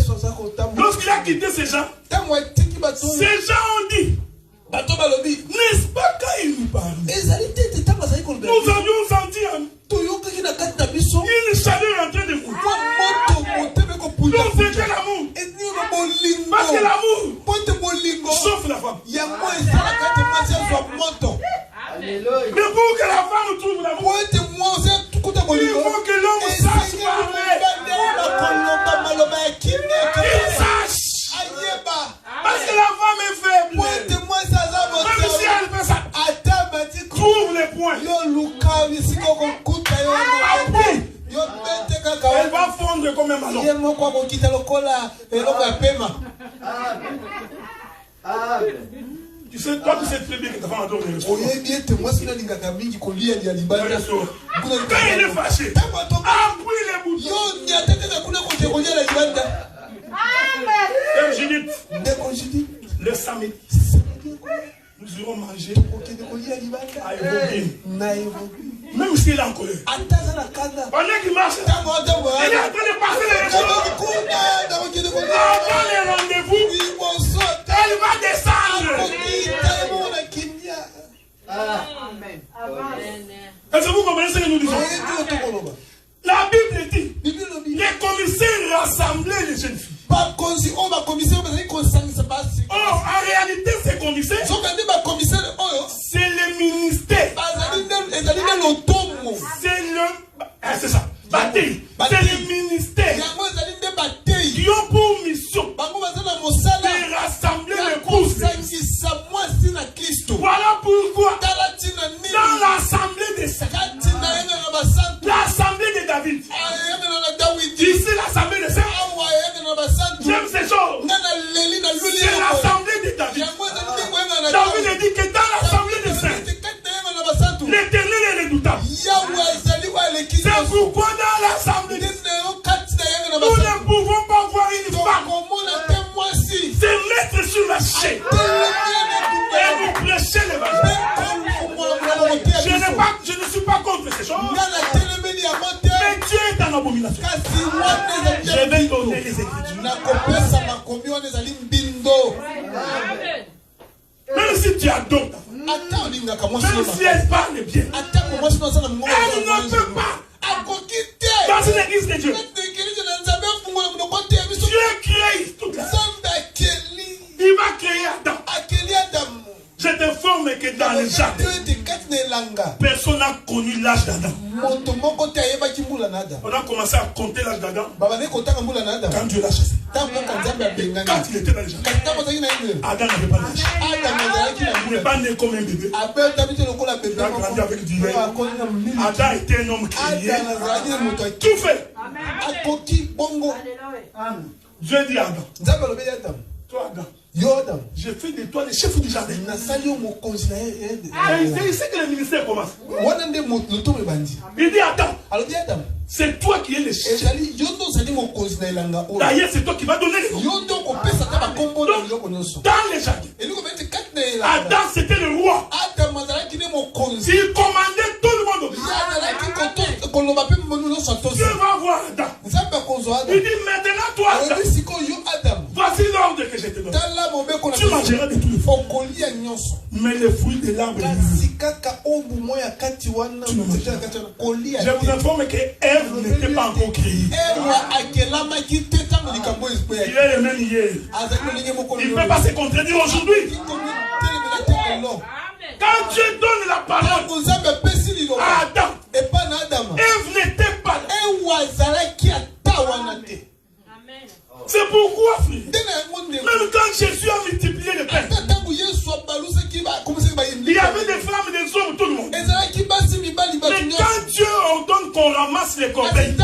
Lorsqu'il a quitté ces gens ont dit, n'est-ce pas quand il nous parle? Nous avions senti une chaleur en train de vous. Donc c'était l'amour. Parce que l'amour sauf la femme. Mais pour que la femme trouve l'amour, il faut que l'homme sache parler. Il sache. Parce que la femme est faible. Même si elle fait ça, trouve les points. Elle va fondre comme un ballon. Tu sais, toi, tu sais très bien que ta femme adore les restaurants. Quand elle est fâchée, appuie les boutons. Judith, le samedi, nous irons manger à Evogine. Même s'il est en colère. Pendant qu'il marche, il est en train de passer les restaurants. Avant les rendez-vous, elle va descendre. Est-ce que vous comprenez ce que nous disons? La Bible dit, les commissaires rassemblaient les jeunes filles. Oh, en réalité, ces commissaires, c'est le ministère. C'est ça. Bataille. C'est le ministère qui ont pour mission de rassembler les courses. Voilà pourquoi dans l'assemblée de l'assemblée de David, ici l'assemblée de Saint, j'aime ces choses. C'est l'assemblée de David. David dit que dans l'assemblée de Saint, l'Éternel est redoutable. C'est pourquoi dans l'assemblée, nous ne pouvons pas voir une femme se mettre sur la chaîne et nous prêcher l'évangile. Je ne suis pas contre ces choses. Mais Dieu est en abomination. Je vais donner les Écritures. Même si tu adores ta femme, même si elle parle bien, elle ne peut pas dans une église de Dieu. Dieu crée toute la vie. Il va créer Adam. Je t'informe que dans le jardin, personne n'a connu l'âge d'Adam. On a commencé à compter l'âge d'Adam quand Dieu l'a chassé. Quand il était dans le jardin, Adam n'avait pas d'âge. Il n'est pas né comme un bébé. Il a grandi avec du lait. Adam était un homme créé. Tout fait. Dieu dit à Adam, toi Adam, je fais de toi le chef du jardin. C'est ici que le ministère commence. Il dit Adam, c'est toi qui es le chef. D'ailleurs, c'est toi qui vas donner les noms. Dans les jardins, Adam c'était le roi. Il commandait tout le monde. Dieu va voir Adam. Il dit maintenant toi Adam, voici l'ordre que je te donne. Tu mangeras de tous les fruits. Mais les fruits de l'arbre, je vous informe que Ève n'était pas encore créée. Il est le même hier. Il ne peut pas se contredire aujourd'hui. Quand Dieu donne la parole à Adam, Ève n'était pas là. C'est pourquoi, frère, même quand Jésus a multiplié le pain, il y avait des femmes, des hommes, tout le monde. Mais quand Dieu ordonne qu'on ramasse les corbeilles,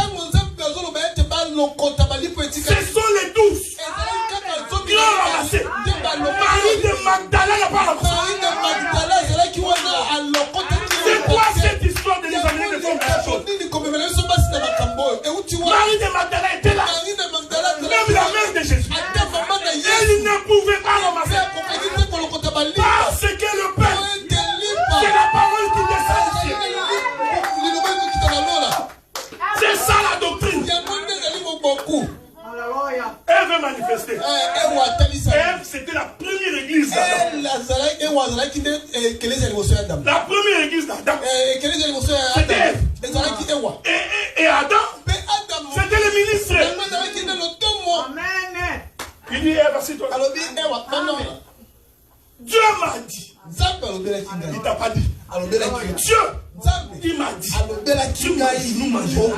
ce sont les 12 qui ont ramassé. Marie de Magdala n'a pas ramassé. C'est quoi cette histoire de l'histoire? Marie de Magdala était là. Même la mère de Jésus. Elle ne pouvait pas ramasser. Parce que le Père, c'est la parole qui descend ici. C'est ça la doctrine. Elle veut manifester. Ève, c'était la première église d'Adam. La première église d'Adam. C'était Ève. Et Adam, c'était le ministre. Il dit Ève, assieds-toi. Dieu m'a dit. Il t'a pas dit. Dieu, il m'a dit. Nous mangeons.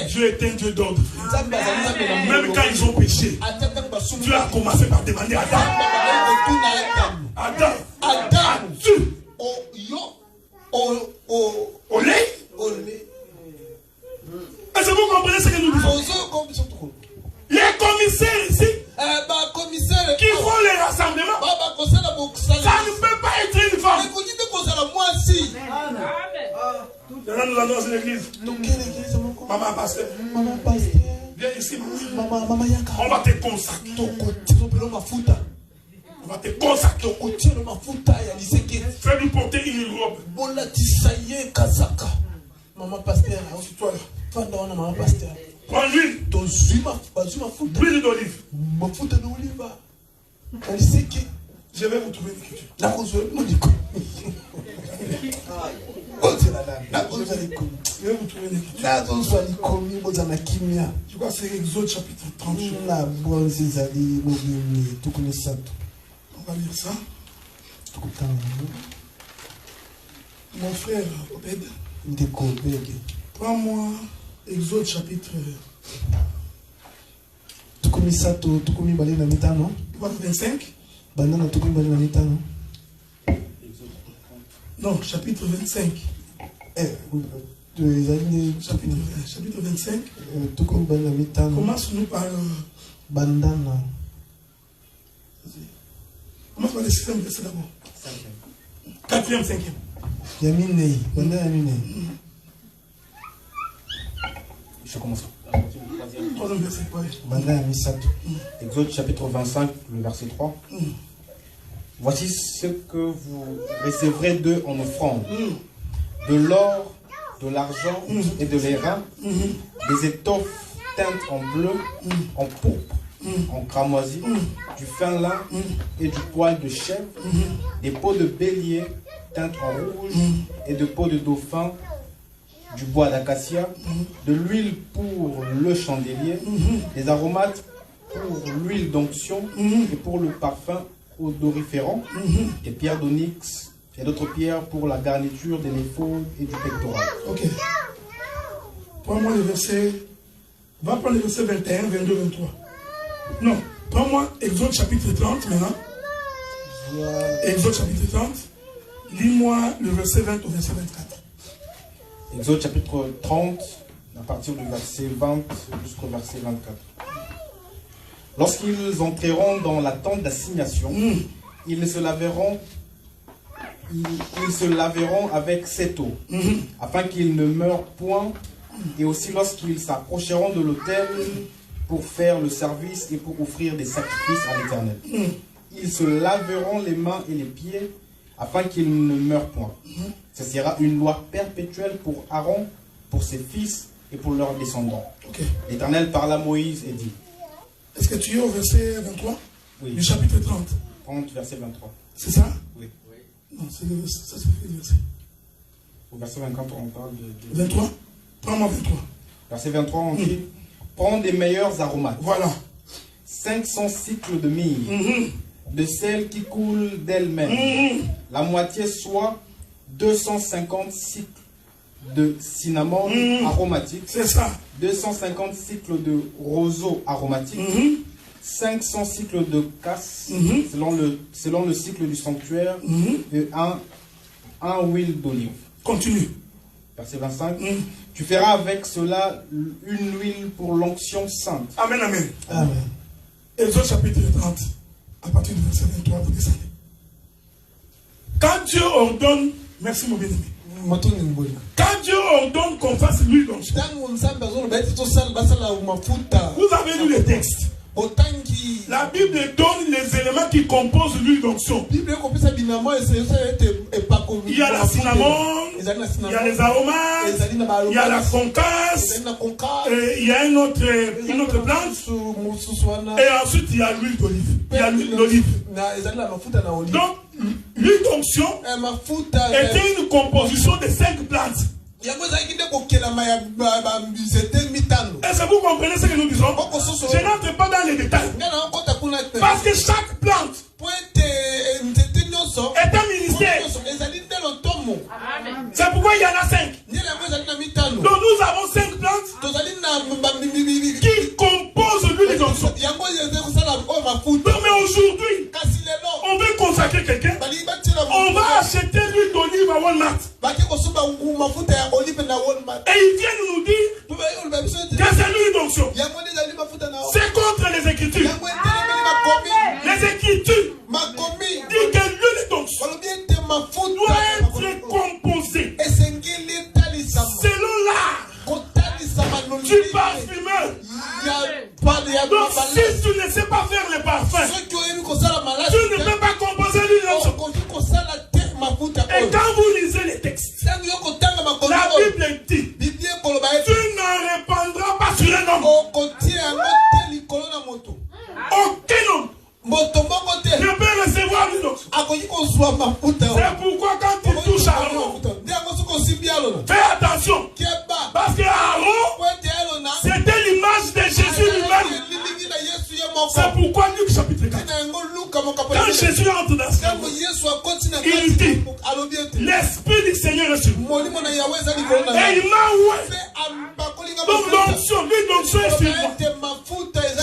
Dieu est un Dieu d'ordre. Même quand ils ont péché, Dieu a commencé par demander à Adam. Adam, tu au lait. Est-ce que vous comprenez ce que nous disons? Les commissaires ici qui font les rassemblements, ça ne peut pas être une femme. Maintenant nous allons dans une église. Maman pasteur. Viens ici. On va te consacrer. On va te consacrer. Fais-lui porter une robe. Maman pasteur. Assis-toi là. Maman pasteur. Prends l'huile. L'huile d'olive. Je vais vous trouver une écriture. Je vais vous trouver une écriture. Je crois que c'est Exode chapitre 30. On va lire ça. Mon frère Obed. Prends-moi Exode chapitre 25. Non, chapitre 25. Chapitre 25. Commence-nous par Bandana. Commence par le 6e verset d'abord. 4e, 5e. Yamine, Bandana Yamine. Je commence. 3e verset. Bandana Misato. Exode chapitre 25, le verset 3. Voici ce que vous recevrez d'eux en offrande. De l'or, de l'argent et de l'airain, des étoffes teintes en bleu, en pourpre, en cramoisi, du fin lin et du poil de chèvre, des peaux de bélier teintes en rouge et de peaux de dauphin, du bois d'acacia, de l'huile pour le chandelier, des aromates pour l'huile d'onction et pour le parfum odoriférant, des pierres d'onyx et d'autres pierres pour la garniture de l'éphod et du pectoral. Ok. Prends-moi le verset. Va prendre le verset 21, 22, 23. Non. Prends-moi Exode chapitre 30 maintenant. Exode chapitre 30. Lis-moi le verset 20 au verset 24. Exode chapitre 30, à partir du verset 20 jusqu'au verset 24. Lorsqu'ils entreront dans la tente d'assignation, ils se laveront avec cette eau, afin qu'ils ne meurent point, et aussi lorsqu'ils s'approcheront de l'autel pour faire le service et pour offrir des sacrifices à l'Éternel. Ils se laveront les mains et les pieds, afin qu'ils ne meurent point. Ce sera une loi perpétuelle pour Aaron, pour ses fils et pour leurs descendants. Okay. L'Éternel parla à Moïse et dit. Est-ce que tu es au verset 23? Oui. Du chapitre 30. 30, verset 23. C'est ça? Oui. Non, c'est le verset. Ça, c'est le verset. Au verset 24, on parle de... 23? Prends-moi 23. Verset 23, on dit, prends des meilleurs aromates. Voilà. 500 cycles de myrrhe, de celles qui coulent d'elles-mêmes. La moitié soit 250 cycles de cinnamon aromatique. C'est ça. 250 cycles de roseau aromatique. 500 cycles de casse, selon le cycle du sanctuaire, et un huile d'olive. Continue. Verset 25. Tu feras avec cela une huile pour l'onction sainte. Amen, amen. Amen. Exode chapitre 30, à partir du verset 23, vous descendez. Quand Dieu ordonne, merci mon bien-aimé. Quand Dieu ordonne qu'on fasse l'huile d'onction, vous avez lu les textes. La Bible donne les éléments qui composent l'huile d'onction. Il y a la cinnamon, il y a les aromates, il y a la concasse, il y a une autre plante, et ensuite il y a l'huile d'olive. Il y a l'huile d'olive. Donc, l'huile d'onction était une composition de 5 plantes. Est-ce que vous comprenez ce que nous disons? Je n'entre pas dans les détails. Parce que chaque plante est un ministère. C'est pourquoi il y en a 5. Donc nous avons 5 plantes qui composent l'huile d'onction. Mais aujourd'hui, on veut consacrer quelqu'un. On va acheter l'huile d'olive à Walmart. Et ils viennent nous dire que c'est l'huile d'onction. C'est contre les Écritures. Les Écritures disent que l'huile d'onction doit être composée selon l'art du parfumeur. Donc si tu ne sais pas faire les parfums, tu ne peux pas composer l'huile d'onction. Et quand vous lisez les textes, la Bible dit, tu n'en répandras pas sur un homme. Aucun homme ne peut recevoir l'huile d'onction. C'est pourquoi quand tu touches à Aaron, fais attention. Parce que Aaron, c'était l'image de Jésus lui-même. C'est pourquoi Luc chapitre 4, quand Jésus entre dans ce monde, il dit, l'Esprit du Seigneur est sur moi. Et il m'a oué. Donc l'onction, l'huile d'onction est sur moi.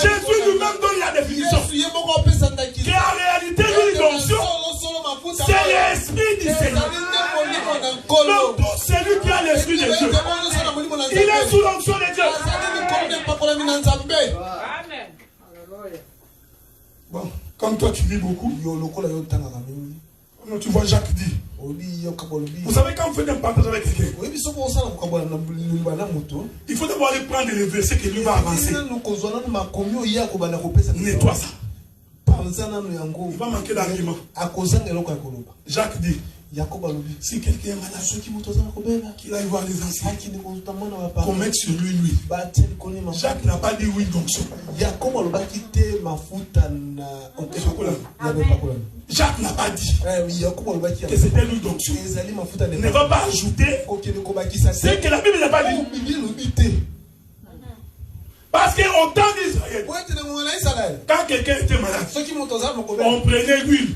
Jésus lui-même donne la définition. Qu'en réalité, l'huile d'onction, c'est l'Esprit du Seigneur. Donc tout celui qui a l'Esprit de Dieu, il est sous l'onction de Dieu. Amen. Bon, comme toi tu lis beaucoup, tu vois Jacques dit. Vous savez, quand vous faites un partage avec quelqu'un, il faut d'abord aller prendre les versets que lui va avancer. Nettoie ça. Il va manquer d'argument. Jacques dit, si quelqu'un est malade, qu'il aille voir les anciens, qu'on mette sur lui l'huile. Jacques n'a pas dit oui d'onction. Jacques n'a pas dit que c'était l'huile d'onction. Ne va pas ajouter ce que la Bible n'a pas dit. Parce qu'au temps d'Israël, quand quelqu'un était malade, on prenait l'huile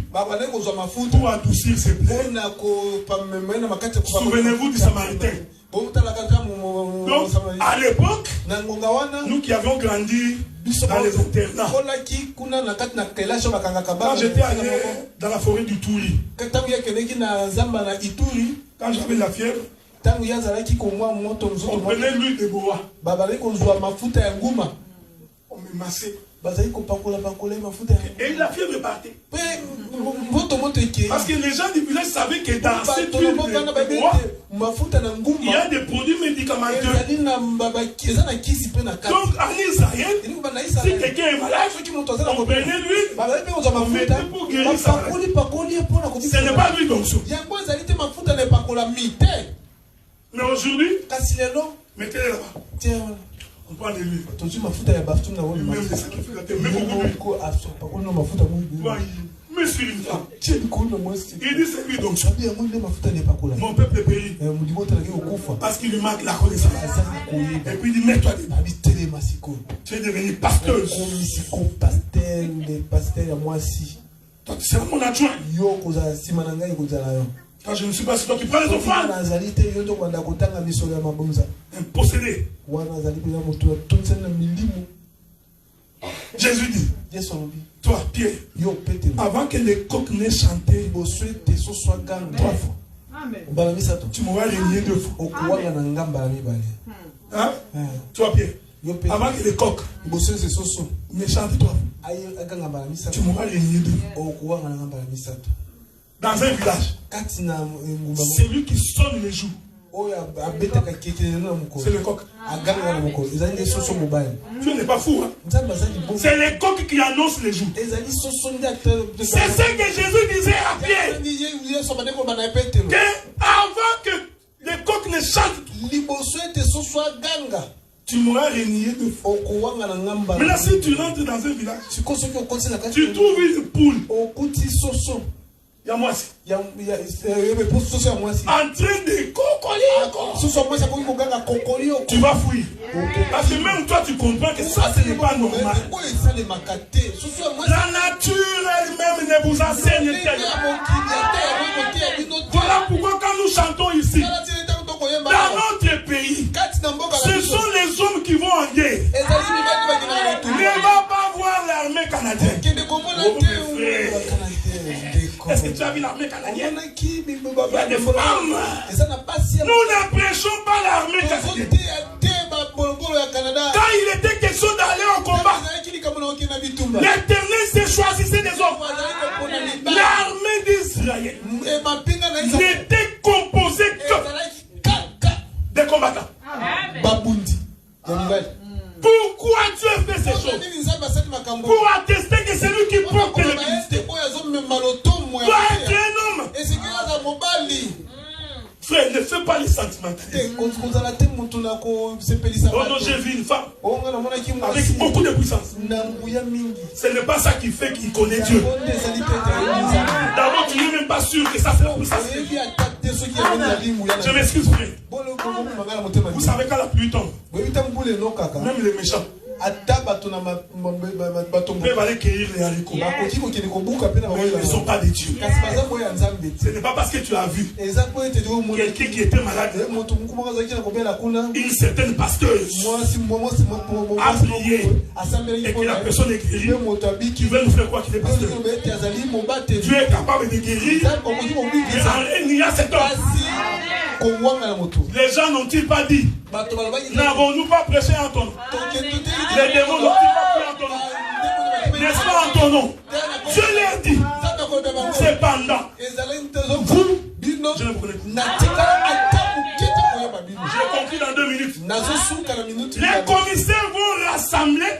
pour adoucir ses plaies. Souvenez-vous du Samaritain. Donc, à l'époque, nous qui avions grandi dans les internats, quand j'étais allé dans la forêt du Touri, quand j'avais la fièvre, on prenait l'huile de bois. On me massait. Et la fièvre partait. Parce que les gens du village savaient que dans cette huile de bois, il y a des produits médicamenteux. Donc en Israël, si quelqu'un est malade, on prenait l'huile, on mettait pour guérir sa maladie. Ce n'est pas l'huile d'onction. Mais aujourd'hui, mettez-les là-bas. On prend de l'huile. Même des sacrificateurs, même beaucoup d'huile. Mais sur une femme, il dit c'est lui donc. Mon peuple est péri. Parce qu'il lui manque la connaissance. Et puis il dit mets-toi dedans. Tu es devenu pasteur. C'est mon adjoint. Quand je ne suis pas sur toi qui prends les offrandes. Un possédé. Jésus dit, toi Pierre, avant que les coqs n'aient chanté 3 fois, tu m'auras régné 2 fois. Hein? Toi Pierre, avant que les coqs ne chantent 3 fois, tu m'auras régné 2 fois. Dans un village, C'est lui qui sonne les joues. C'est le coq. Dieu n'est pas fou. Hein? C'est les coqs qui annoncent les joues. C'est ce que Jésus disait à Pierre. Que avant que les coqs ne chantent, tu m'auras renié de faux. Mais là, si tu rentres dans un village, tu trouves une poule. Il y a moi aussi. En train de cocoler. Tu vas fuir. Parce que même toi, tu comprends que ça, ce n'est pas normal. La nature elle-même ne vous enseigne tellement. Voilà pourquoi quand nous chantons ici, dans notre pays, ce sont les hommes qui vont en guerre. Ne va pas voir l'armée canadienne. Oh, mes frères. Est-ce que tu as vu l'armée canadienne? Il y a des femmes. Nous ne prêchons pas l'armée canadienne. Quand il était question d'aller au combat, l'Éternel s'est choisi des hommes. L'armée d'Israël n'était composée que des combattants. Pourquoi Dieu fait ces choses? Pour attester que c'est lui qui porte le ministère. Doit être un homme. Frère, ne fais pas les sentimentalistes. Oh non, j'ai vu une femme avec beaucoup de puissance. Ce n'est pas ça qui fait qu'il connaît Dieu. D'abord, tu n'es même pas sûr que ça c'est la puissance. Je m'excuse, frère. Vous savez quand la pluie tombe, même les méchants peuvent aller cueillir les haricots. Mais ils ne sont pas des dieux. Ce n'est pas parce que tu as vu quelqu'un qui était malade, une certaine pasteuse a prié et que la personne est guérie. Tu veux nous faire quoi qu'il est pasteur? Dieu est capable de guérir. Mais il y a cet homme. Les gens n'ont-ils pas dit? N'avons-nous pas prêché en ton nom? Les démons n'ont-ils pas pris en ton nom? N'est-ce pas en ton nom? Je l'ai dit. Cependant, vous, je ne vous connais pas. Je conclue dans 2 minutes. Les commissaires vont rassembler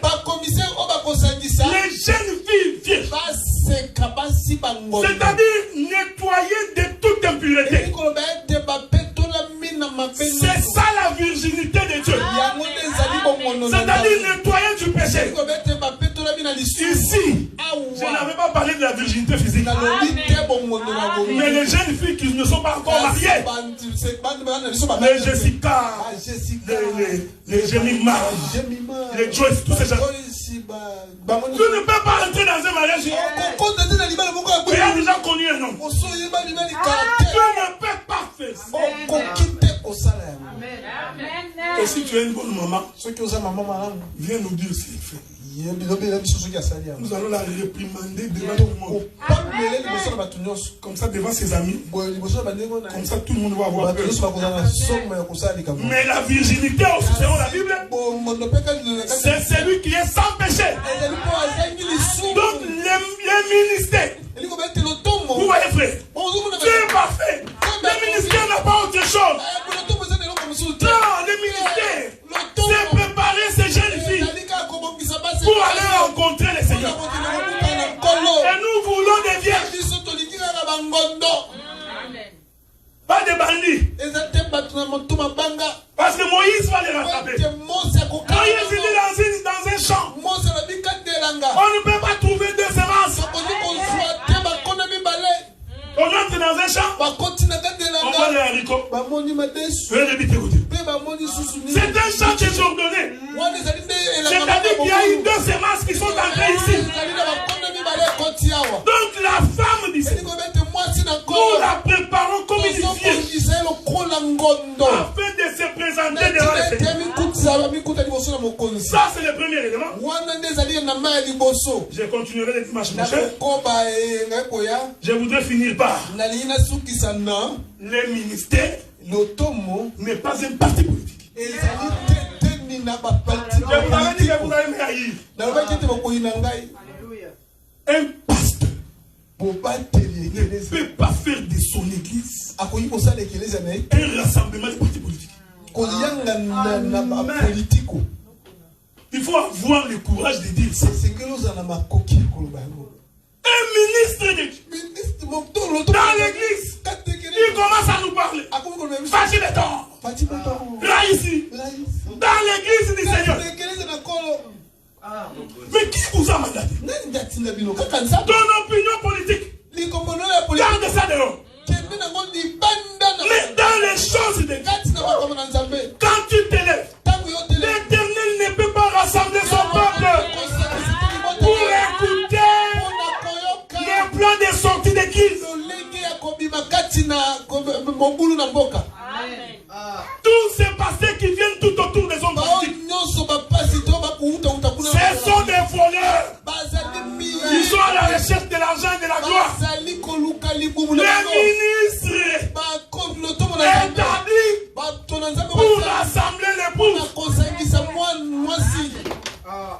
les jeunes filles vierges. C'est-à-dire nettoyer de toute impureté. C'est ça la virginité de Dieu. C'est-à-dire nettoyer du péché. Ici, je n'avais pas parlé de la virginité physique. Mais les jeunes filles qui ne sont pas encore mariées, les Jessica, les Jemima, les Joyce, tous ces gens. Tu ne peux pas entrer dans un mariage. Tu as déjà connu un homme. Tu ne peux pas faire ça. Et si tu es une bonne maman, viens nous dire ce qu'il fait. Nous allons la réprimander devant tout le monde. Comme ça, devant ses amis. Comme ça, tout le monde va avoir peur. Mais la virginité, selon la Bible, c'est celui qui est sans péché. Donc, les ministères, vous voyez, frère, Dieu est parfait. Le ministère n'a pas autre chose. Non, le ministère, c'est préparer ces jeunes filles pour aller rencontrer le Seigneur. Et nous voulons des vierges. Pas des bandits. Parce que Moïse va les rattraper. Moïse est dans un champ. On ne peut pas trouver 2 semences. On entre dans un champ. On voit les haricots. C'est un champ désordonné. C'est-à-dire qu'il y a eu 2 semences qui sont entrées ici. Donc la femme dit, nous la préparons comme une vierge afin de se présenter devant le Seigneur. Ça c'est le premier élément. Je continuerai le dimanche prochain. Je voudrais finir par le ministère n'est pas un parti politique. Je vous avais dit que vous allez me haïr. Un pasteur ne peut pas faire de son église un rassemblement de partis politiques. Il faut avoir le courage de dire ça. Un ministre de Dieu dans l'église, il commence à nous parler. Fâché de temps. Là ici, dans l'église du Seigneur. Mais qui vous a mandaté? Ton opinion politique. Garde ça dehors. Mais dans les choses de Dieu, quand tu t'élèves, l'Éternel ne peut pas rassembler son peuple pour écouter les plans de sortie d'église. Tous ces passés qui viennent tout autour des hommes politiques, ce sont des voleurs. Ils sont à la recherche de l'argent et de la gloire. Les ministres établis pour rassembler les pauvres.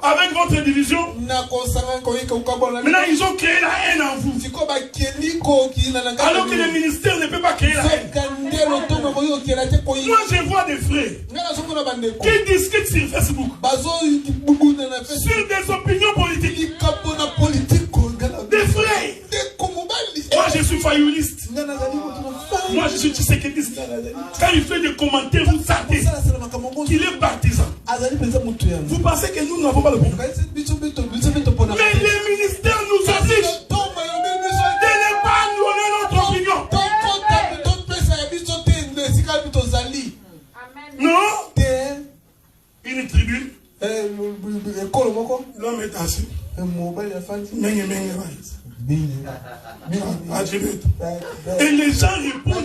Avec votre division, maintenant ils ont créé la haine en vous. Alors que le ministère ne peut pas créer la haine. Moi je vois des frères qui discutent sur Facebook sur des opinions politiques. Des frères. Moi je suis fayouliste. Moi je suis tshisekidiste. Quand il fait des commentaires, vous savez qu'il est partisan. Vous pensez que nous n'avons pas le problème? Mais les ministères nous obligent de ne pas nous donner notre opinion. Non? Une tribune. L'homme est assis. Et les gens répondent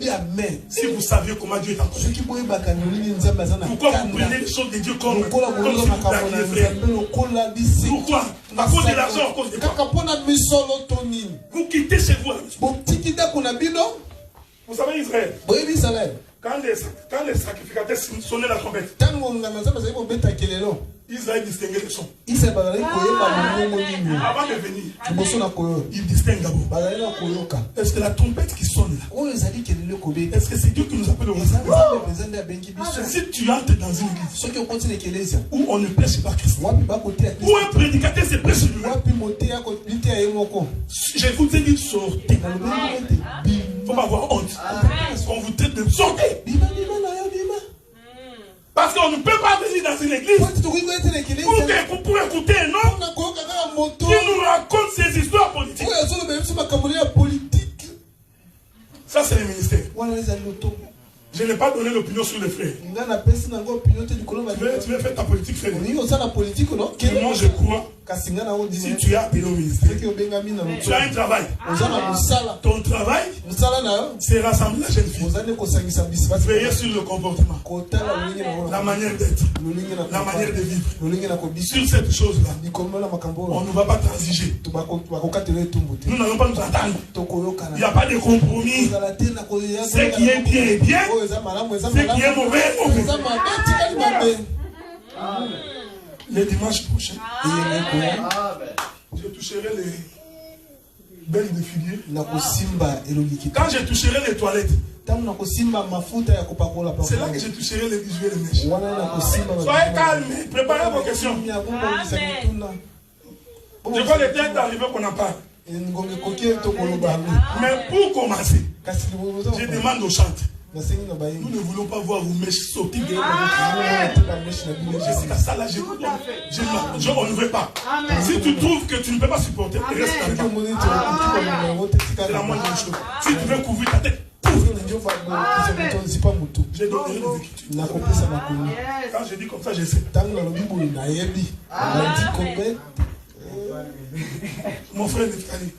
Amen. Si vous saviez comment Dieu est en train. Pourquoi vous prenez les choses de Dieu comme si vous l'aviez fait? Pourquoi? À cause de l'argent, à cause de quoi? Vous quittez chez vous. Vous savez Israël, quand les sacrificateurs sonnaient la trompette, Israël distinguait le son. Avant de venir, il distingue d'abord. Est-ce que la trompette qui sonne là, est-ce que c'est Dieu qui nous appelle au rassemblement? Si tu entres dans une église où on ne prêche pas Christ, où un prédicateur se prêche lui, je vous ai dit sortez. Il ne faut pas avoir honte. On vous traite de sortez. Parce qu'on ne peut pas venir dans une église pour écouter un homme qui nous raconte ses histoires politiques. Ça, c'est le ministère. Je n'ai pas donné l'opinion sur les frères. Tu veux faire ta politique, frère. Moi, je crois, si tu as appelé au ministère, tu as un travail. Ton travail, c'est rassembler la jeune fille. Veiller sur le comportement, la manière d'être, la manière de vivre. Sur cette chose-là, on ne va pas transiger. Nous n'allons pas nous attendre. Il n'y a pas de compromis. Ce qui est bien est bien. Ce qui est mauvais est mauvais. Le dimanche prochain, je toucherai les belles de figuier. Quand je toucherai les toilettes, c'est là que je toucherai les bijoux et les mèches. Soyez calmes, préparez vos questions. Je crois que le temps est arrivé qu'on en parle. Mais pour commencer, je demande aux chantes. Nous ne voulons pas voir vos mèches sauter de ça là, on ne veut pas. Si tu trouves que tu ne peux pas supporter, reste avec moi. C'est la moindre chose. Si tu veux couvrir ta tête, j'ai donné les écritures. Quand je dis comme ça, je sais. Mon frère Neftali,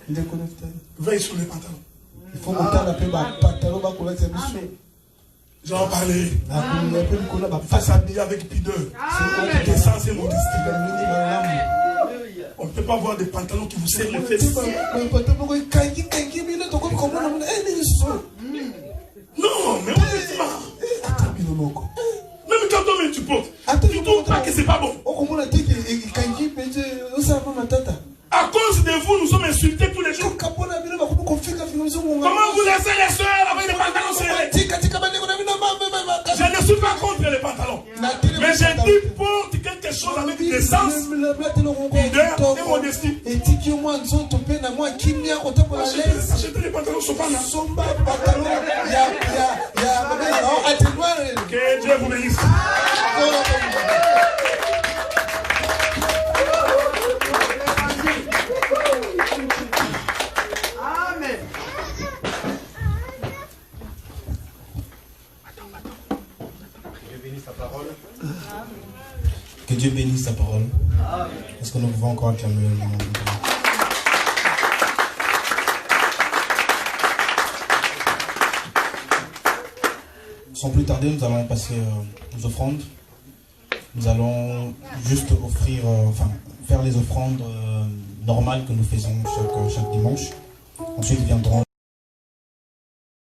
veille sur les pantalons. Il faut j'en parlerai. Faut s'habiller avec pudeur. Décence et modestie. On ne peut pas voir des pantalons qui vous serrent les fesses. Non, mais honnêtement. Même quand toi-même tu portes, tu ne trouves pas que c'est pas bon. À cause de vous, nous sommes Mais j'ai dit porte quelque chose avec décence, pudeur et modestie. Achetez les pantalons Sopana. Que Dieu vous bénisse. Amen. Que Dieu bénisse sa parole. Est-ce que nous pouvons encore acclamer le nom de Dieu? Sans plus tarder, nous allons passer aux offrandes. Nous allons juste offrir, faire les offrandes normales que nous faisons chaque dimanche. Ensuite viendront